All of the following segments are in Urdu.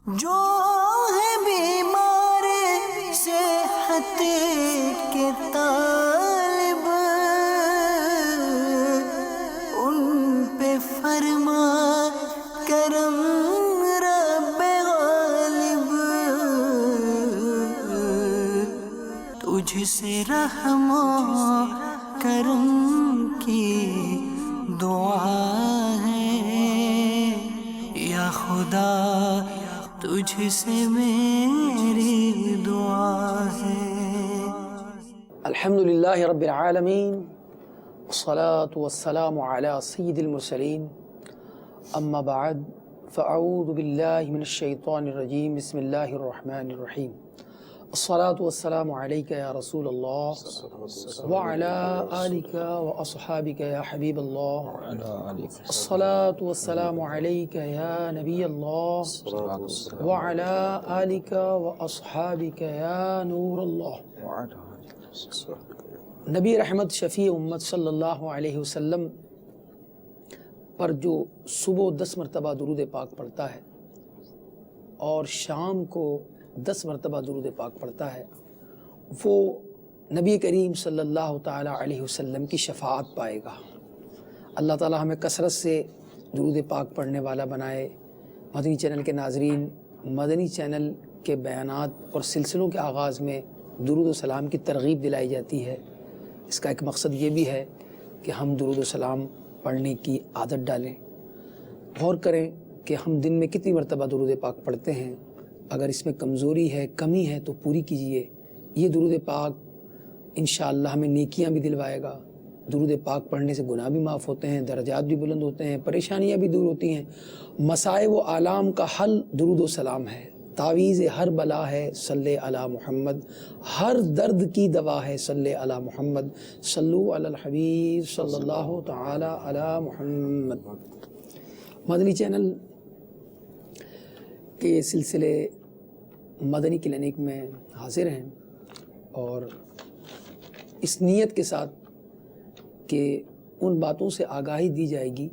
جو ہے بیمار صحت کے طالب، ان پہ فرما کرم رب غالب، تجھ سے رحم و کرم کی دعا ہے یا خدا، تجھ سے میری دعا ہے۔ الحمدللہ رب العالمین، والصلاة والسلام علی سید المرسلین، اما بعد فاعوذ باللہ من الشیطان الرجیم، بسم اللہ الرحمن الرحیم۔ الصلاة والسلام علیک یا رسول اللہ وعلی آلک واصحابک یا حبیب اللہ، الصلاة والسلام علیک یا نبی اللہ وعلی آلک واصحابک یا نور اللہ۔ نبی رحمت شفیع امت صلی اللہ علیہ وسلم پر جو صبح 10 مرتبہ درود پاک پڑھتا ہے اور شام کو 10 مرتبہ درود پاک پڑھتا ہے، وہ نبی کریم صلی اللہ تعالی علیہ وسلم کی شفاعت پائے گا۔ اللہ تعالی ہمیں کثرت سے درود پاک پڑھنے والا بنائے۔ مدنی چینل کے ناظرین، مدنی چینل کے بیانات اور سلسلوں کے آغاز میں درود و سلام کی ترغیب دلائی جاتی ہے۔ اس کا ایک مقصد یہ بھی ہے کہ ہم درود و سلام پڑھنے کی عادت ڈالیں۔ غور کریں کہ ہم دن میں کتنی مرتبہ درود پاک پڑھتے ہیں۔ اگر اس میں کمزوری ہے، کمی ہے تو پوری کیجئے۔ یہ درود پاک انشاءاللہ ہمیں نیکیاں بھی دلوائے گا۔ درود پاک پڑھنے سے گناہ بھی معاف ہوتے ہیں، درجات بھی بلند ہوتے ہیں، پریشانیاں بھی دور ہوتی ہیں۔ مسائب و آلام کا حل درود و سلام ہے، تعویذ ہر بلا ہے صلی علی محمد، ہر درد کی دوا ہے صلی علی محمد، صلو علی الحبیب صلی اللہ تعالی علی محمد۔ مدنی چینل کے سلسلے مدنی کلینک میں حاضر ہیں اور اس نیت کے ساتھ کہ ان باتوں سے آگاہی دی جائے گی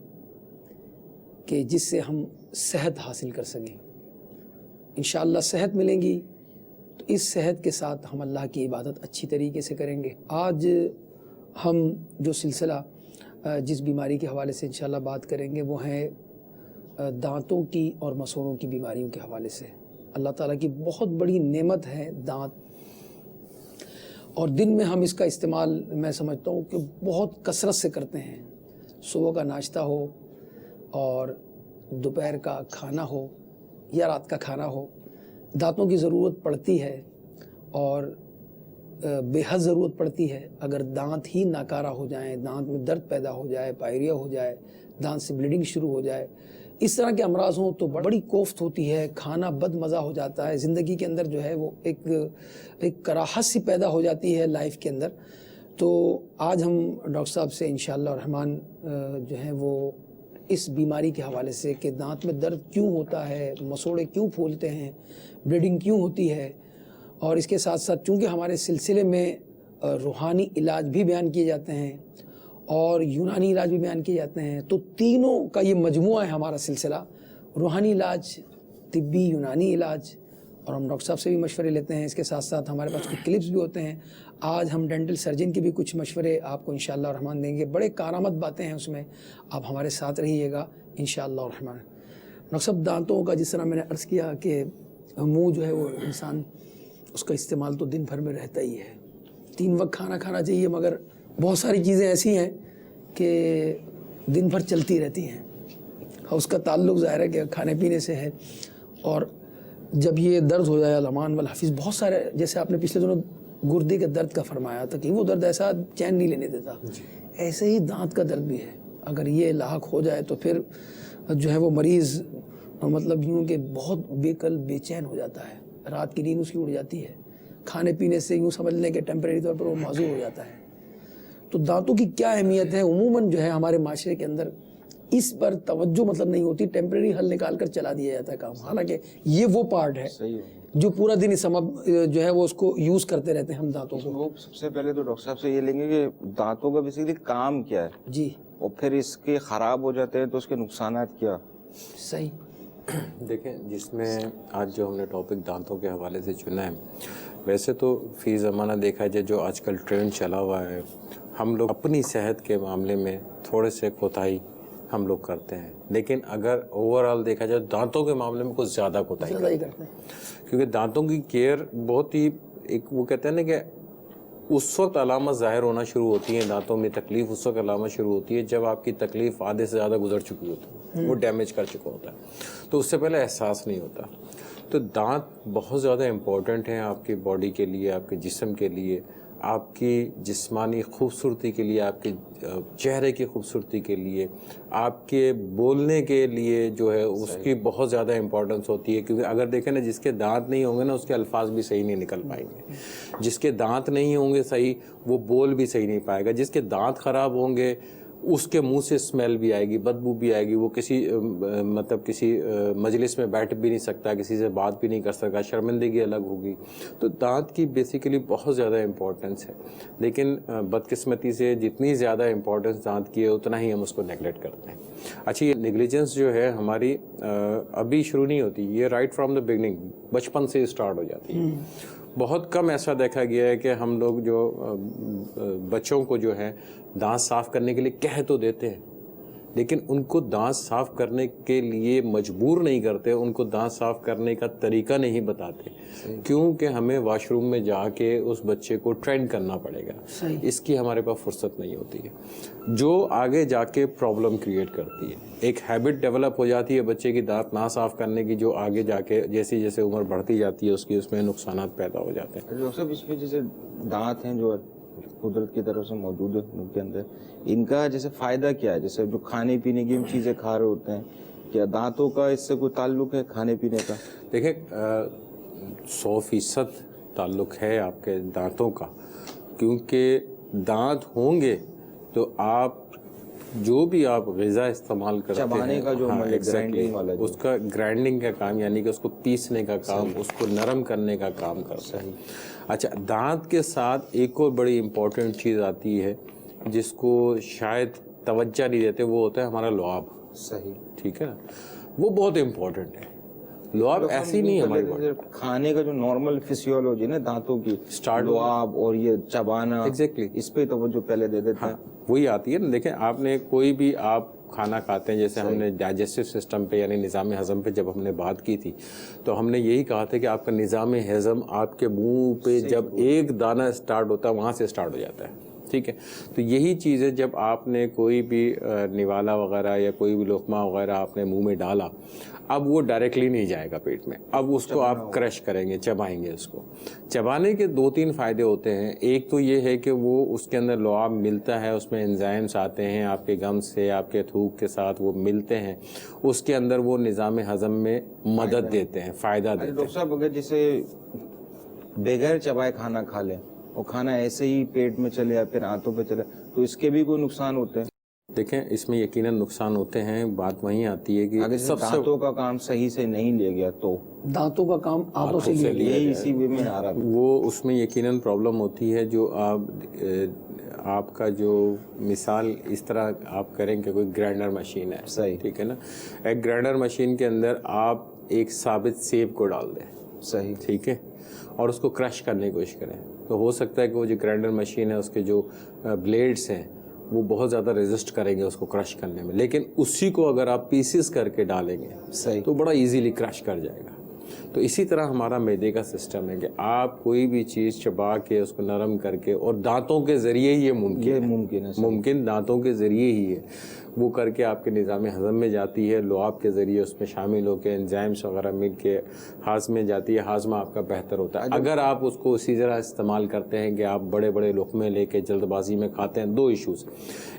کہ جس سے ہم صحت حاصل کر سکیں۔ انشاءاللہ صحت ملیں گی تو اس صحت کے ساتھ ہم اللہ کی عبادت اچھی طریقے سے کریں گے۔ آج ہم جو سلسلہ جس بیماری کے حوالے سے انشاءاللہ بات کریں گے وہ ہے دانتوں کی اور مسوڑوں کی بیماریوں کے حوالے سے۔ اللہ تعالیٰ کی بہت بڑی نعمت ہے دانت، اور دن میں ہم اس کا استعمال میں سمجھتا ہوں کہ بہت کثرت سے کرتے ہیں۔ صبح کا ناشتہ ہو اور دوپہر کا کھانا ہو یا رات کا کھانا ہو، دانتوں کی ضرورت پڑتی ہے اور بے حد ضرورت پڑتی ہے۔ اگر دانت ہی ناکارہ ہو جائیں، دانت میں درد پیدا ہو جائے، پائریا ہو جائے، دانت سے بلیڈنگ شروع ہو جائے، اس طرح کے امراض ہوں تو بڑی کوفت ہوتی ہے، کھانا بد مزہ ہو جاتا ہے، زندگی کے اندر جو ہے وہ ایک کراہت سی پیدا ہو جاتی ہے لائف کے اندر۔ تو آج ہم ڈاکٹر صاحب سے انشاءاللہ الرحمن جو ہیں وہ اس بیماری کے حوالے سے کہ دانت میں درد کیوں ہوتا ہے، مسوڑے کیوں پھولتے ہیں، بلیڈنگ کیوں ہوتی ہے، اور اس کے ساتھ ساتھ چونکہ ہمارے سلسلے میں روحانی علاج بھی بیان کیے جاتے ہیں اور یونانی علاج بھی بیان کیے جاتے ہیں، تو تینوں کا یہ مجموعہ ہے ہمارا سلسلہ، روحانی علاج، طبی یونانی علاج، اور ہم ڈاکٹر صاحب سے بھی مشورے لیتے ہیں۔ اس کے ساتھ ساتھ ہمارے پاس کچھ کلپس بھی ہوتے ہیں۔ آج ہم ڈینٹل سرجن کے بھی کچھ مشورے آپ کو انشاءاللہ الرحمن دیں گے، بڑے کارآمد باتیں ہیں اس میں، آپ ہمارے ساتھ رہیے گا انشاءاللہ الرحمن۔ ڈاکٹر صاحب، دانتوں کا جس طرح میں نے عرض کیا کہ منہ جو ہے وہ انسان اس کا استعمال تو دن بھر میں رہتا ہی ہے، 3 وقت کھانا کھانا چاہیے، مگر بہت ساری چیزیں ایسی ہیں کہ دن بھر چلتی رہتی ہیں، اس کا تعلق ظاہر ہے کہ کھانے پینے سے ہے۔ اور جب یہ درد ہو جائے الامان والحفظ، بہت سارے، جیسے آپ نے پچھلے دنوں گردے کے درد کا فرمایا تھا کہ وہ درد ایسا چین نہیں لینے دیتا، ایسے ہی دانت کا درد بھی ہے۔ اگر یہ لاحق ہو جائے تو پھر جو ہے وہ مریض مطلب یوں کہ بہت بے کل بے چین ہو جاتا ہے، رات کی نیند اس کی اڑ جاتی ہے، کھانے پینے سے یوں سمجھ لیں کہ ٹیمپریری طور پر وہ معذور ہو جاتا ہے۔ تو دانتوں کی کیا اہمیت ہے؟ عموماً جو ہے ہمارے معاشرے کے اندر اس پر توجہ مطلب نہیں ہوتی، ٹیمپریری حل نکال کر چلا دیا جاتا ہے کام، حالانکہ یہ وہ پارٹ ہے جو پورا دن اس جو ہے وہ اس کو یوز کرتے رہتے ہیں ہم دانتوں کو۔ سب سے پہلے تو ڈاکٹر صاحب سے یہ لیں گے کہ دانتوں کا بیسیکلی کام کیا ہے جی، اور پھر اس کے خراب ہو جاتے ہیں تو اس کے نقصانات کیا؟ صحیح۔ دیکھیں جس میں آج جو ہم نے ٹاپک دانتوں کے حوالے سے چنا ہے، ویسے تو فی زمانہ دیکھا جائے جو آج کل ٹرینڈ چلا ہوا ہے، ہم لوگ اپنی صحت کے معاملے میں تھوڑے سے کوتاہی ہم لوگ کرتے ہیں، لیکن اگر اوور آل دیکھا جائے دانتوں کے معاملے میں کچھ زیادہ کوتاہی کرتے ہیں، کیونکہ دانتوں کی کیئر بہت ہی ایک وہ کہتے ہیں نا کہ اس وقت علامت ظاہر ہونا شروع ہوتی ہیں، دانتوں میں تکلیف اس وقت علامت شروع ہوتی ہے جب آپ کی تکلیف آدھے سے زیادہ گزر چکی ہوتی ہے، وہ ڈیمیج کر چکا ہوتا ہے، تو اس سے پہلے احساس نہیں ہوتا۔ تو دانت بہت زیادہ امپورٹنٹ ہیں آپ کی باڈی کے لیے، آپ کے جسم کے لیے، آپ کی جسمانی خوبصورتی کے لیے، آپ کے چہرے کی خوبصورتی کے لیے، آپ کے بولنے کے لیے جو ہے اس کی بہت زیادہ امپورٹنس ہوتی ہے، کیونکہ اگر دیکھیں نا جس کے دانت نہیں ہوں گے نا اس کے الفاظ بھی صحیح نہیں نکل پائیں گے، جس کے دانت نہیں ہوں گے صحیح وہ بول بھی صحیح نہیں پائے گا، جس کے دانت خراب ہوں گے اس کے منہ سے اسمیل بھی آئے گی، بدبو بھی آئے گی، وہ کسی مطلب کسی مجلس میں بیٹھ بھی نہیں سکتا، کسی سے بات بھی نہیں کر سکتا، شرمندگی الگ ہوگی۔ تو دانت کی بیسیکلی بہت زیادہ امپورٹنس ہے، لیکن بدقسمتی سے جتنی زیادہ امپورٹنس دانت کی ہے اتنا ہی ہم اس کو نیگلیکٹ کرتے ہیں۔ اچھا، یہ نیگلیجنس جو ہے ہماری ابھی شروع نہیں ہوتی، یہ رائٹ فرام دا بگننگ بچپن سے اسٹارٹ ہو جاتی ہے۔ بہت کم ایسا دیکھا گیا ہے کہ ہم لوگ جو بچوں کو جو ہے دانت صاف کرنے کے لیے کہہ تو دیتے ہیں، لیکن ان کو دانت صاف کرنے کے لیے مجبور نہیں کرتے، ان کو دانت صاف کرنے کا طریقہ نہیں بتاتے، کیونکہ ہمیں واش روم میں جا کے اس بچے کو ٹرین کرنا پڑے گا، اس کی ہمارے پاس فرصت نہیں ہوتی ہے، جو آگے جا کے پرابلم کریٹ کرتی ہے۔ ایک ہیبٹ ڈیولپ ہو جاتی ہے بچے کی دانت نہ صاف کرنے کی، جو آگے جا کے جیسے جیسے عمر بڑھتی جاتی ہے اس میں نقصانات پیدا ہو جاتے ہیں۔ ڈاکٹر صاحب اس میں جیسے دانت ہیں جو قدرت کی طرف سے موجود ہے منہ کے اندر، ان کا جیسے فائدہ کیا ہے؟ جیسے جو کھانے پینے کی ہم چیزیں کھا رہے ہوتے ہیں، کیا دانتوں کا اس سے کوئی تعلق ہے کھانے پینے کا؟ دیکھیں 100% تعلق ہے آپ کے دانتوں کا، کیونکہ دانت ہوں گے تو آپ جو بھی آپ غذا استعمال کرتے ہیں، چبانے کا جو گرائنڈنگ والا اس کا گرائنڈنگ کا کام، یعنی کہ اس کو پیسنے کا کام، اس کو نرم کرنے کا کام کرتا ہے۔ اچھا، دانت کے ساتھ ایک اور بڑی امپورٹنٹ چیز آتی ہے جس کو شاید توجہ نہیں دیتے، وہ ہوتا ہے ہمارا لعاب۔ صحیح، ٹھیک ہے نا، وہ بہت امپورٹنٹ ہے۔ لعاب ایسی نہیں ہے ہماری باڈی، کھانے کا جو نارمل فزیولوجی نا دانتوں کی، لعاب اور یہ چبانا، ایگزیکٹلی اس پہ توجہ پہلے دے دیتے ہیں۔ وہی آتی ہے نا۔ دیکھیں آپ نے کوئی بھی آپ کھانا کھاتے ہیں، جیسے ہم نے ڈائجسٹو سسٹم پہ یعنی نظام ہضم پہ جب ہم نے بات کی تھی تو ہم نے یہی کہا تھا کہ آپ کا نظام ہضم آپ کے منہ پہ جب ایک دانہ اسٹارٹ ہوتا ہے وہاں سے اسٹارٹ ہو جاتا ہے، ٹھیک ہے؟ تو یہی چیز ہے، جب آپ نے کوئی بھی نوالا وغیرہ یا کوئی بھی لقمہ وغیرہ آپ نے منہ میں ڈالا، اب وہ ڈائریکٹلی نہیں جائے گا پیٹ میں، اب اس کو آپ کرش کریں گے، چبائیں گے۔ اس کو چبانے کے 2-3 فائدے ہوتے ہیں۔ ایک تو یہ ہے کہ وہ اس کے اندر لعاب ملتا ہے، اس میں انزائمز آتے ہیں، آپ کے گم سے آپ کے تھوک کے ساتھ وہ ملتے ہیں، اس کے اندر وہ نظام ہضم میں مدد دیتے ہیں، فائدہ دیتے ہیں۔ ڈاکٹر صاحب اگر جیسے بغیر چبائے کھانا کھا لیں اور کھانا ایسے ہی پیٹ میں چلے یا پھر آنتوں پہ چلے تو اس کے بھی کوئی نقصان ہوتے ہیں؟ دیکھیں اس میں یقیناً نقصان ہوتے ہیں، بات وہیں آتی ہے کہ اگر دانتوں کا کام صحیح سے نہیں لیا گیا تو دانتوں کا کام آنتوں سے لیا یہ اسی میں آ رہا، وہ اس میں یقیناً پرابلم ہوتی ہے۔ جو آپ کا جو مثال اس طرح آپ کریں کہ کوئی گرائنڈر مشین ہے، صحیح، ٹھیک ہے نا، ایک گرائنڈر مشین کے اندر آپ ایک ثابت سیب کو ڈال دیں، صحیح، ٹھیک ہے، اور اس کو کرش کرنے کی کوشش کریں، تو ہو سکتا ہے کہ وہ جو گرائنڈر مشین ہے اس کے جو بلیڈز ہیں وہ بہت زیادہ ریزسٹ کریں گے اس کو کرش کرنے میں، لیکن اسی کو اگر آپ پیسز کر کے ڈالیں گے صحیح، تو بڑا ایزیلی کرش کر جائے گا۔ تو اسی طرح ہمارا معدے کا سسٹم ہے کہ آپ کوئی بھی چیز چبا کے اس کو نرم کر کے، اور دانتوں کے ذریعے ہی یہ ممکن ہے، ممکن دانتوں کے ذریعے ہی ہے، وہ کر کے آپ کے نظام ہضم میں جاتی ہے، لعاب کے ذریعے اس میں شامل ہو کے انزائمس وغیرہ مل کے ہاضمے میں جاتی ہے، ہاضمہ آپ کا بہتر ہوتا ہے۔ اگر آپ اس کو اسی طرح استعمال کرتے ہیں کہ آپ بڑے بڑے لقمے لے کے جلد بازی میں کھاتے ہیں، 2 ایشوز،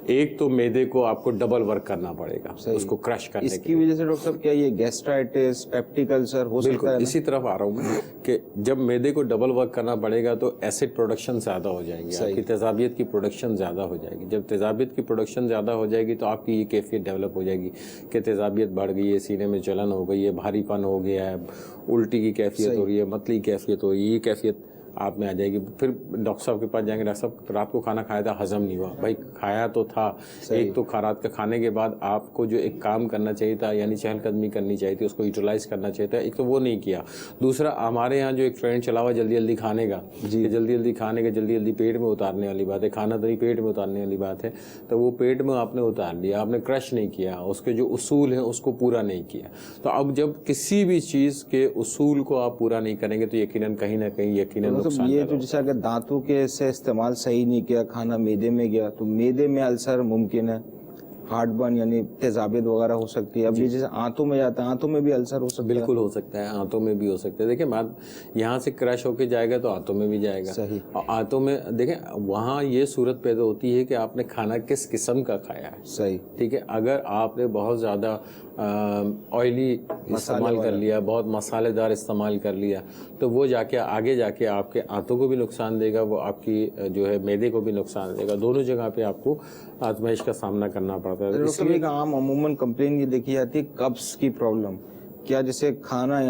ایک تو معدے کو آپ کو ڈبل ورک کرنا پڑے گا اس کو کرش کرنے اس کی وجہ سے ڈاکٹر صاحب کیا یہ گیسٹرائٹس، پیپٹیک السر ہو سکتا ہے؟ اسی طرف آ رہا ہوں میں کہ جب معدے کو ڈبل ورک کرنا پڑے گا تو ایسڈ پروڈکشن زیادہ ہو جائے گی، آپ کی تیزابیت کی پروڈکشن زیادہ ہو جائے گی۔ جب تیزابیت کی پروڈکشن زیادہ ہو جائے گی تو آپ کی یہ کیفیت ڈیولپ ہو جائے گی کہ تیزابیت بڑھ گئی ہے، سینے میں جلن ہو گئی ہے، بھاری پن ہو گیا ہے، الٹی کی کیفیت ہو رہی ہے، متلی کیفیت ہو رہی ہے، یہ کیفیت آپ میں آ جائے گی. پھر ڈاکٹر صاحب کے پاس جائیں گے, ڈاکٹر صاحب رات کو کھانا کھایا تھا, ہضم نہیں ہوا. بھائی کھایا تو تھا, ایک تو رات کا کھانے کے بعد آپ کو جو ایک کام کرنا چاہیے تھا, یعنی چہل قدمی کرنی چاہیے تھی, اس کو یوٹیلائز کرنا چاہیے تھا, ایک تو وہ نہیں کیا. دوسرا ہمارے یہاں جو ایک ٹرینڈ چلا ہوا جلدی جلدی کھانے کا, جلدی جلدی کھانے کا, جلدی جلدی پیٹ میں اتارنے والی بات ہے. کھانا تو نہیں, پیٹ میں اتارنے والی بات ہے. تو وہ پیٹ میں آپ نے اتار لیا, آپ نے کرش نہیں کیا, اس کے جو اصول ہیں اس کو پورا نہیں کیا. تو اب جب کسی بھی چیز کے اصول کو آپ پورا نہیں کریں گے تو یقیناً کہیں نہ کہیں یقیناً نقصان. یہ جو جیسے اگر دانتوں کے سے استعمال صحیح نہیں کیا, کھانا میدے میں گیا تو میدے میں السر ممکن ہے, ہارٹ برن یعنی تیزابیت وغیرہ ہو سکتی ہے. اب یہ جیسے آنتوں میں جاتا ہے, آنتوں میں بھی السر ہو سکتا ہے. بالکل ہو سکتا ہے, آنتوں میں بھی ہو سکتا ہے. دیکھیں بات یہاں سے کرش ہو کے جائے گا تو آنتوں میں بھی جائے گا. صحیح. اور آنتوں میں دیکھیں وہاں یہ صورت پیدا ہوتی ہے کہ آپ نے کھانا کس قسم کا کھایا ہے. صحیح. ٹھیک ہے, اگر آپ نے بہت زیادہ آئلی استعمال کر لیا, بہت مسالے دار استعمال کر لیا, تو وہ آگے جا کے آپ کے آنتوں کو بھی نقصان دے گا, وہ آپ کی جو ہے معدے کو بھی نقصان دے گا. دونوں جگہ پہ آپ کو آزمائش کا سامنا کرنا پڑتا ہے. اس لیے عام عموماً کمپلین یہ دیکھی جاتی ہے قبض کی پرابلم. کیا جیسے کھانا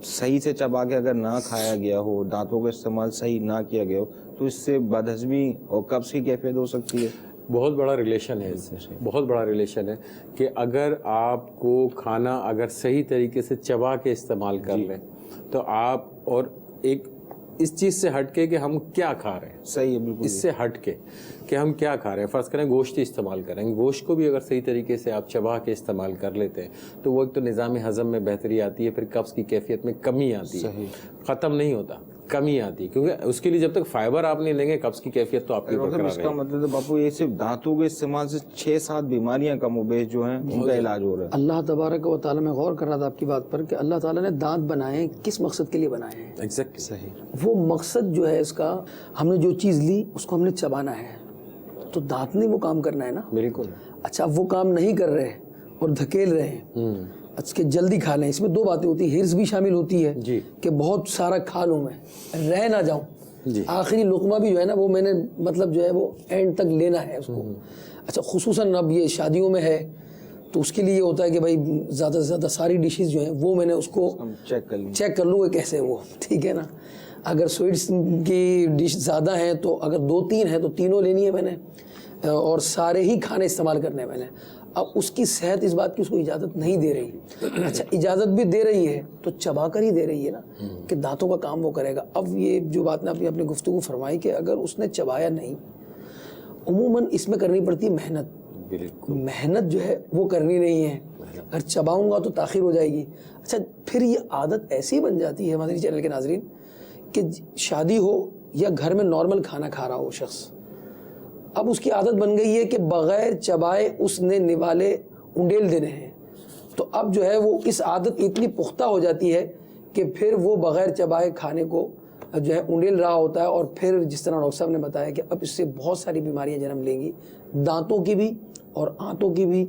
صحیح سے چبا کے اگر نہ کھایا گیا ہو, دانتوں کا استعمال صحیح نہ کیا گیا ہو, تو اس سے بدہضمی اور قبض کی کیفیت ہو سکتی ہے. بہت بڑا ریلیشن ہے اس سے, بہت بڑا ریلیشن ہے کہ اگر آپ کو کھانا اگر صحیح طریقے سے چبا کے استعمال کر لیں تو آپ, اور ایک اس چیز سے ہٹ کے کہ ہم کیا کھا رہے ہیں, صحیح ہے بالکل, اس سے ہٹ کے کہ ہم کیا کھا رہے ہیں. فرض کریں گوشت استعمال کریں, گوشت کو بھی اگر صحیح طریقے سے آپ چبا کے استعمال کر لیتے ہیں تو وہ ایک تو نظام ہضم میں بہتری آتی ہے, پھر قبض کی کیفیت میں کمی آتی ہے. ختم نہیں ہوتا, کمی آتی ہے, کیونکہ اس کے لیے جب تک فائبر آپ نہیں لیں گے قبض کی کیفیت تو آپ کی برقرار رہے گی. اس کا مطلب باپو یہ صرف دانتوں کے استعمال سے 6-7 بیماریاں کم و بیش جو ہیں ان کا علاج ہو رہا ہے. اللہ تبارک و تعالیٰ, میں غور کر رہا تھا آپ کی بات پر کہ اللہ تعالیٰ نے دانت بنائے کس مقصد کے لیے بنائے ہیں. ایگزیکٹلی صحیح. وہ مقصد جو ہے اس کا, ہم نے جو چیز لی اس کو ہم نے چبانا ہے, تو دانت نے وہ کام کرنا ہے نا. بالکل. اچھا اب وہ کام نہیں کر رہے اور دھکیل رہے ہیں, اچھا کہ جلدی کھا لیں. اس میں دو باتیں ہوتی ہیں, ہرس بھی شامل ہوتی ہے کہ بہت سارا کھا لوں میں, رہ نہ جاؤں. آخری لقمہ بھی جو ہے نا وہ میں نے مطلب جو ہے وہ اینڈ تک لینا ہے اس کو. اچھا خصوصاً اب یہ شادیوں میں ہے تو اس کے لیے یہ ہوتا ہے کہ بھائی زیادہ سے زیادہ ساری ڈشز جو ہیں وہ میں نے اس کو چیک کر لوں کہ کیسے وہ ٹھیک ہے نا. اگر سویٹس کی ڈش زیادہ ہیں تو اگر 2-3 ہیں تو تینوں لینی ہے میں نے, اور سارے ہی کھانے استعمال کرنے ہیں میں نے. اب اس کی صحت اس بات کی اس کو اجازت نہیں دے رہی. اچھا اجازت بھی دے رہی ہے تو چبا کر ہی دے رہی ہے نا کہ دانتوں کا کام وہ کرے گا. اب یہ جو بات نے اپنی گفتگو فرمائی کہ اگر اس نے چبایا نہیں, عموماً اس میں کرنی پڑتی ہے محنت. محنت جو ہے وہ کرنی نہیں ہے, اگر چباؤں گا تو تاخیر ہو جائے گی. اچھا پھر یہ عادت ایسی بن جاتی ہے مدنی چینل کے ناظرین کہ شادی ہو یا گھر میں نارمل کھانا کھا رہا ہو شخص, اب اس کی عادت بن گئی ہے کہ بغیر چبائے اس نے نوالے انڈیل دینے ہیں. تو اب جو ہے وہ اس عادت اتنی پختہ ہو جاتی ہے کہ پھر وہ بغیر چبائے کھانے کو جو ہے انڈیل رہا ہوتا ہے. اور پھر جس طرح ڈاکٹر صاحب نے بتایا کہ اب اس سے بہت ساری بیماریاں جنم لیں گی, دانتوں کی بھی اور آنتوں کی بھی.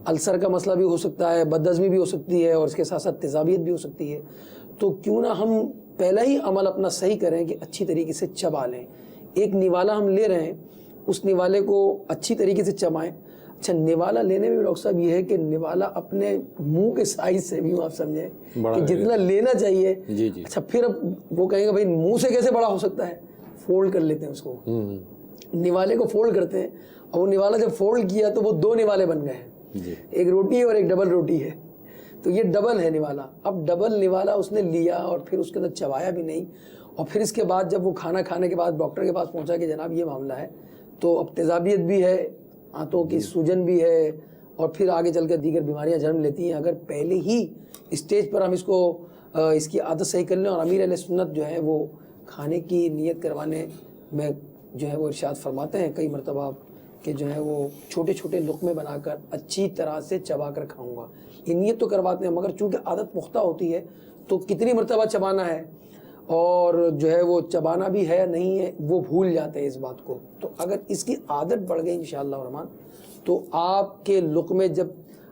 السر کا مسئلہ بھی ہو سکتا ہے, بدہضمی بھی ہو سکتی ہے, اور اس کے ساتھ ساتھ تیزابیت بھی ہو سکتی ہے. تو کیوں نہ ہم پہلا ہی عمل اپنا صحیح کریں کہ اچھی طریقے سے چبا لیں. ایک نوالا ہم لے رہے ہیں, اس نوالے کو اچھی طریقے سے چبائیں. اچھا نوالا لینے میں بھی ڈاکٹر صاحب یہ ہے کہ نوالا اپنے منہ کے سائز سے بھی آپ سمجھیں کہ جتنا لینا چاہیے. اچھا پھر اب وہ کہیں گے بھائی منہ سے کیسے بڑا ہو سکتا ہے, فولڈ کر لیتے ہیں اس کو, نوالے کو فولڈ کرتے ہیں, اور وہ نوالا جب فولڈ کیا تو وہ 2 نوالے بن گئے ہیں, ایک روٹی اور ایک ڈبل روٹی ہے. تو یہ ڈبل ہے نوالا. اب ڈبل نوالا اس نے لیا اور پھر اس کے اندر چبایا بھی نہیں, اور پھر اس کے بعد جب وہ کھانا کھانے کے بعد ڈاکٹر کے پاس پہنچا کہ جناب یہ معاملہ ہے, تو اب تیزابیت بھی ہے, آنتوں کی سوجن بھی ہے, اور پھر آگے چل کے دیگر بیماریاں جنم لیتی ہیں. اگر پہلے ہی اسٹیج پر ہم اس کو اس کی عادت صحیح کر لیں, اور امیر علیہ سنت جو ہے وہ کھانے کی نیت کروانے میں جو ہے وہ ارشاد فرماتے ہیں کئی مرتبہ کہ جو ہے وہ چھوٹے چھوٹے لقمے بنا کر اچھی طرح سے چبا کر کھاؤں گا. یہ نیت تو کرواتے ہیں, مگر چونکہ عادت پختہ ہوتی ہے تو کتنی مرتبہ چبانا ہے اور جو ہے وہ چبانا بھی ہے یا نہیں ہے وہ بھول جاتے ہیں اس بات کو. تو اگر اس کی عادت بڑھ گئی انشاءاللہ الرحمن تو آپ کے لقمے جب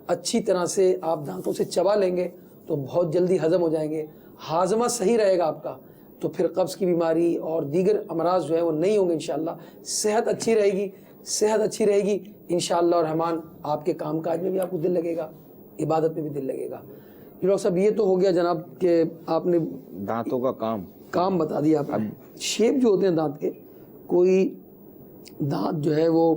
اچھی طرح سے آپ دانتوں سے چبا لیں گے تو بہت جلدی ہضم ہو جائیں گے, ہاضمہ صحیح رہے گا آپ کا, تو پھر قبض کی بیماری اور دیگر امراض جو ہے وہ نہیں ہوں گے انشاءاللہ. صحت اچھی رہے گی, صحت اچھی رہے گی انشاءاللہ الرحمن, آپ کے کام کاج میں بھی آپ کو دل لگے گا, عبادت میں بھی دل لگے گا. ڈاکٹر صاحب یہ تو ہو گیا جناب کہ آپ نے دانتوں کا کام بتا دیا آپ نے. شیپ جو ہوتے ہیں دانت کے, کوئی دانت جو ہے وہ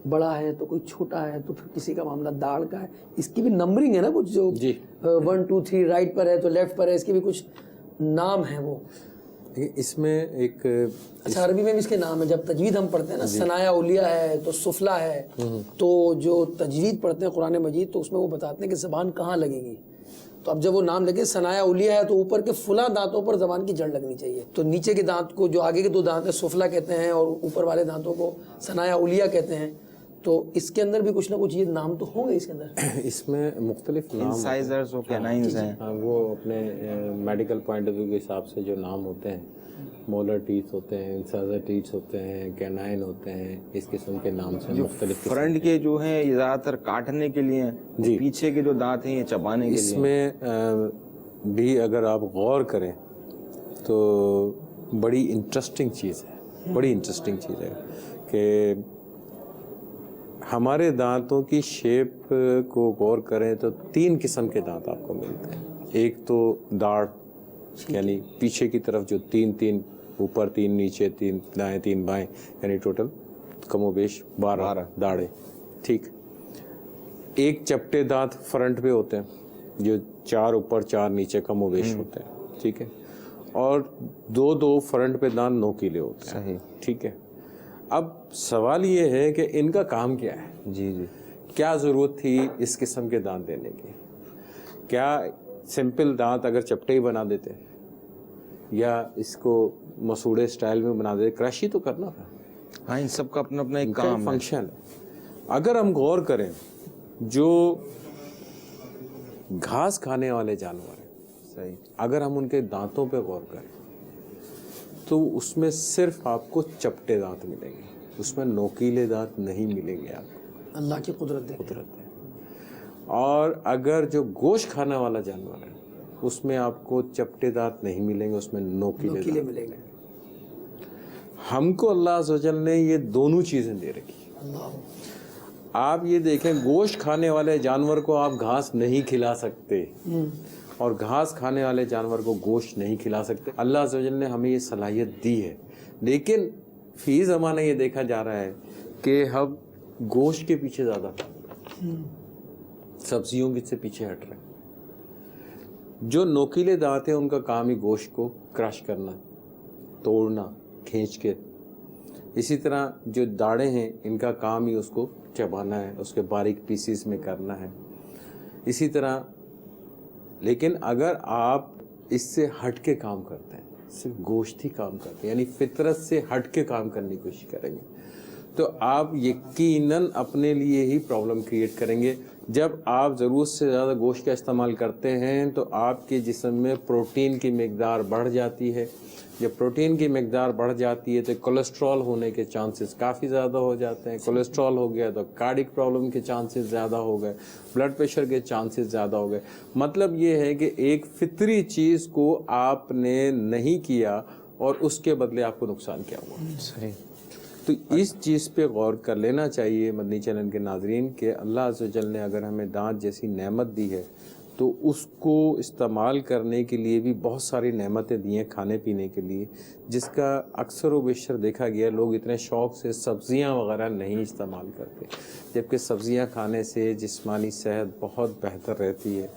بڑا ہے تو کوئی چھوٹا ہے, تو پھر کسی کا معاملہ داڑھ کا ہے. اس کی بھی نمبرنگ ہے نا کچھ, جو 1 2 3 رائٹ پر ہے تو لیفٹ پر ہے, اس کے بھی کچھ نام ہیں وہ. اس میں ایک اچھا عربی میں بھی اس کے نام ہے. جب تجوید ہم پڑھتے ہیں نا, ثنایا اولیاء ہے تو سفلا ہے, تو جو تجوید پڑھتے ہیں قرآن مجید تو اس میں وہ بتاتے ہیں کہ زبان کہاں لگے گی. تو اب جب وہ نام لگے ثنایا اولیاء ہے تو اوپر کے فلاں دانتوں پر زبان کی جڑ لگنی چاہیے. تو نیچے کے دانت کو, جو آگے کے 2 دانت ہیں, سفلا کہتے ہیں, اور اوپر والے دانتوں کو ثنایا اولیاء کہتے ہیں. تو اس کے اندر بھی کچھ نہ کچھ یہ نام تو ہوں گے اس کے اندر. اس میں مختلف نام انسائزرز اور کینائنز ہیں. وہ اپنے میڈیکل پوائنٹ آف ویو کے حساب سے جو نام ہوتے ہیں, مولر ٹیتھ ہوتے ہیں, انسائزر ٹیتھ ہوتے ہیں, کینائن ہوتے ہیں, اس قسم کے نام سے مختلف. فرنٹ کے جو ہیں یہ زیادہ تر کاٹنے کے لیے ہیں, پیچھے کے جو دانت ہیں یہ چبانے کے لیے. اس میں بھی اگر آپ غور کریں تو بڑی انٹرسٹنگ چیز ہے کہ ہمارے دانتوں کی شیپ کو غور کریں تو 3 قسم کے دانت آپ کو ملتے ہیں. ایک تو داڑھ, یعنی پیچھے کی طرف جو 3 اوپر 3 نیچے 3 دائیں 3 بائیں, یعنی ٹوٹل کم و بیش 12 داڑھیں. ٹھیک. ایک چپٹے دانت فرنٹ پہ ہوتے ہیں جو 4 اوپر 4 نیچے کم و بیش ہوتے ہیں. ٹھیک ہے. اور 2 فرنٹ پہ دانت نوکیلے ہوتے ہیں. ٹھیک ہے. اب سوال یہ ہے کہ ان کا کام کیا ہے؟ جی کیا ضرورت تھی اس قسم کے دانت دینے کی؟ کیا سمپل دانت اگر چپٹے ہی بنا دیتے, یا اس کو مسوڑے سٹائل میں بنا دیتے؟ کرش ہی تو کرنا تھا. ہاں, ان سب کا اپنا اپنا ایک کام فنکشن ہے. اگر ہم غور کریں, جو گھاس کھانے والے جانور ہیں, صحیح, اگر ہم ان کے دانتوں پہ غور کریں تو اس میں صرف آپ کو چپٹے دانت ملیں گے, اس میں نوکیلے دانت نہیں ملیں گے آپ کو. اللہ کی قدرت ہے. اور اگر جو گوشت کھانے والا جانور ہے اس میں آپ کو چپٹے دانت نہیں ملیں گے, اس میں نوکیلے ملیں گے. ہم کو اللہ عز و جل نے یہ دونوں چیزیں دے رکھی. آپ یہ دیکھیں, گوشت کھانے والے جانور کو آپ گھاس نہیں کھلا سکتے, اور گھاس کھانے والے جانور کو گوشت نہیں کھلا سکتے. اللہ عز و جل نے ہمیں یہ صلاحیت دی ہے, لیکن فی زمانہ یہ دیکھا جا رہا ہے کہ ہم گوشت کے پیچھے زیادہ, سبزیوں سے پیچھے ہٹ رہے ہیں. جو نوکیلے دانت ہیں ان کا کام ہی گوشت کو کرش کرنا, توڑنا, کھینچ کے. اسی طرح جو داڑھیں ہیں ان کا کام ہی اس کو چبانا ہے, اس کے باریک پیسز میں کرنا ہے. اسی طرح لیکن اگر آپ اس سے ہٹ کے کام کرتے ہیں, صرف گوشت ہی کام کرتے ہیں, یعنی فطرت سے ہٹ کے کام کرنے کی کوشش کریں گے, تو آپ یقیناً اپنے لیے ہی پرابلم کریٹ کریں گے. جب آپ ضرورت سے زیادہ گوشت کا استعمال کرتے ہیں تو آپ کے جسم میں پروٹین کی مقدار بڑھ جاتی ہے. جب پروٹین کی مقدار بڑھ جاتی ہے تو کولیسٹرول ہونے کے چانسز کافی زیادہ ہو جاتے ہیں. کولیسٹرول ہو گیا تو کارڈک پرابلم کے چانسز زیادہ ہو گئے, بلڈ پریشر کے چانسز زیادہ ہو گئے. مطلب یہ ہے کہ ایک فطری چیز کو آپ نے نہیں کیا اور اس کے بدلے آپ کو نقصان کیا ہوا. صحیح. تو اس چیز پہ غور کر لینا چاہیے مدنی چینل کے ناظرین کہ اللہ عز و جل نے اگر ہمیں دانت جیسی نعمت دی ہے تو اس کو استعمال کرنے کے لیے بھی بہت ساری نعمتیں دی ہیں کھانے پینے کے لیے, جس کا اکثر و بیشتر دیکھا گیا لوگ اتنے شوق سے سبزیاں وغیرہ نہیں استعمال کرتے, جبکہ سبزیاں کھانے سے جسمانی صحت بہت بہتر رہتی ہے.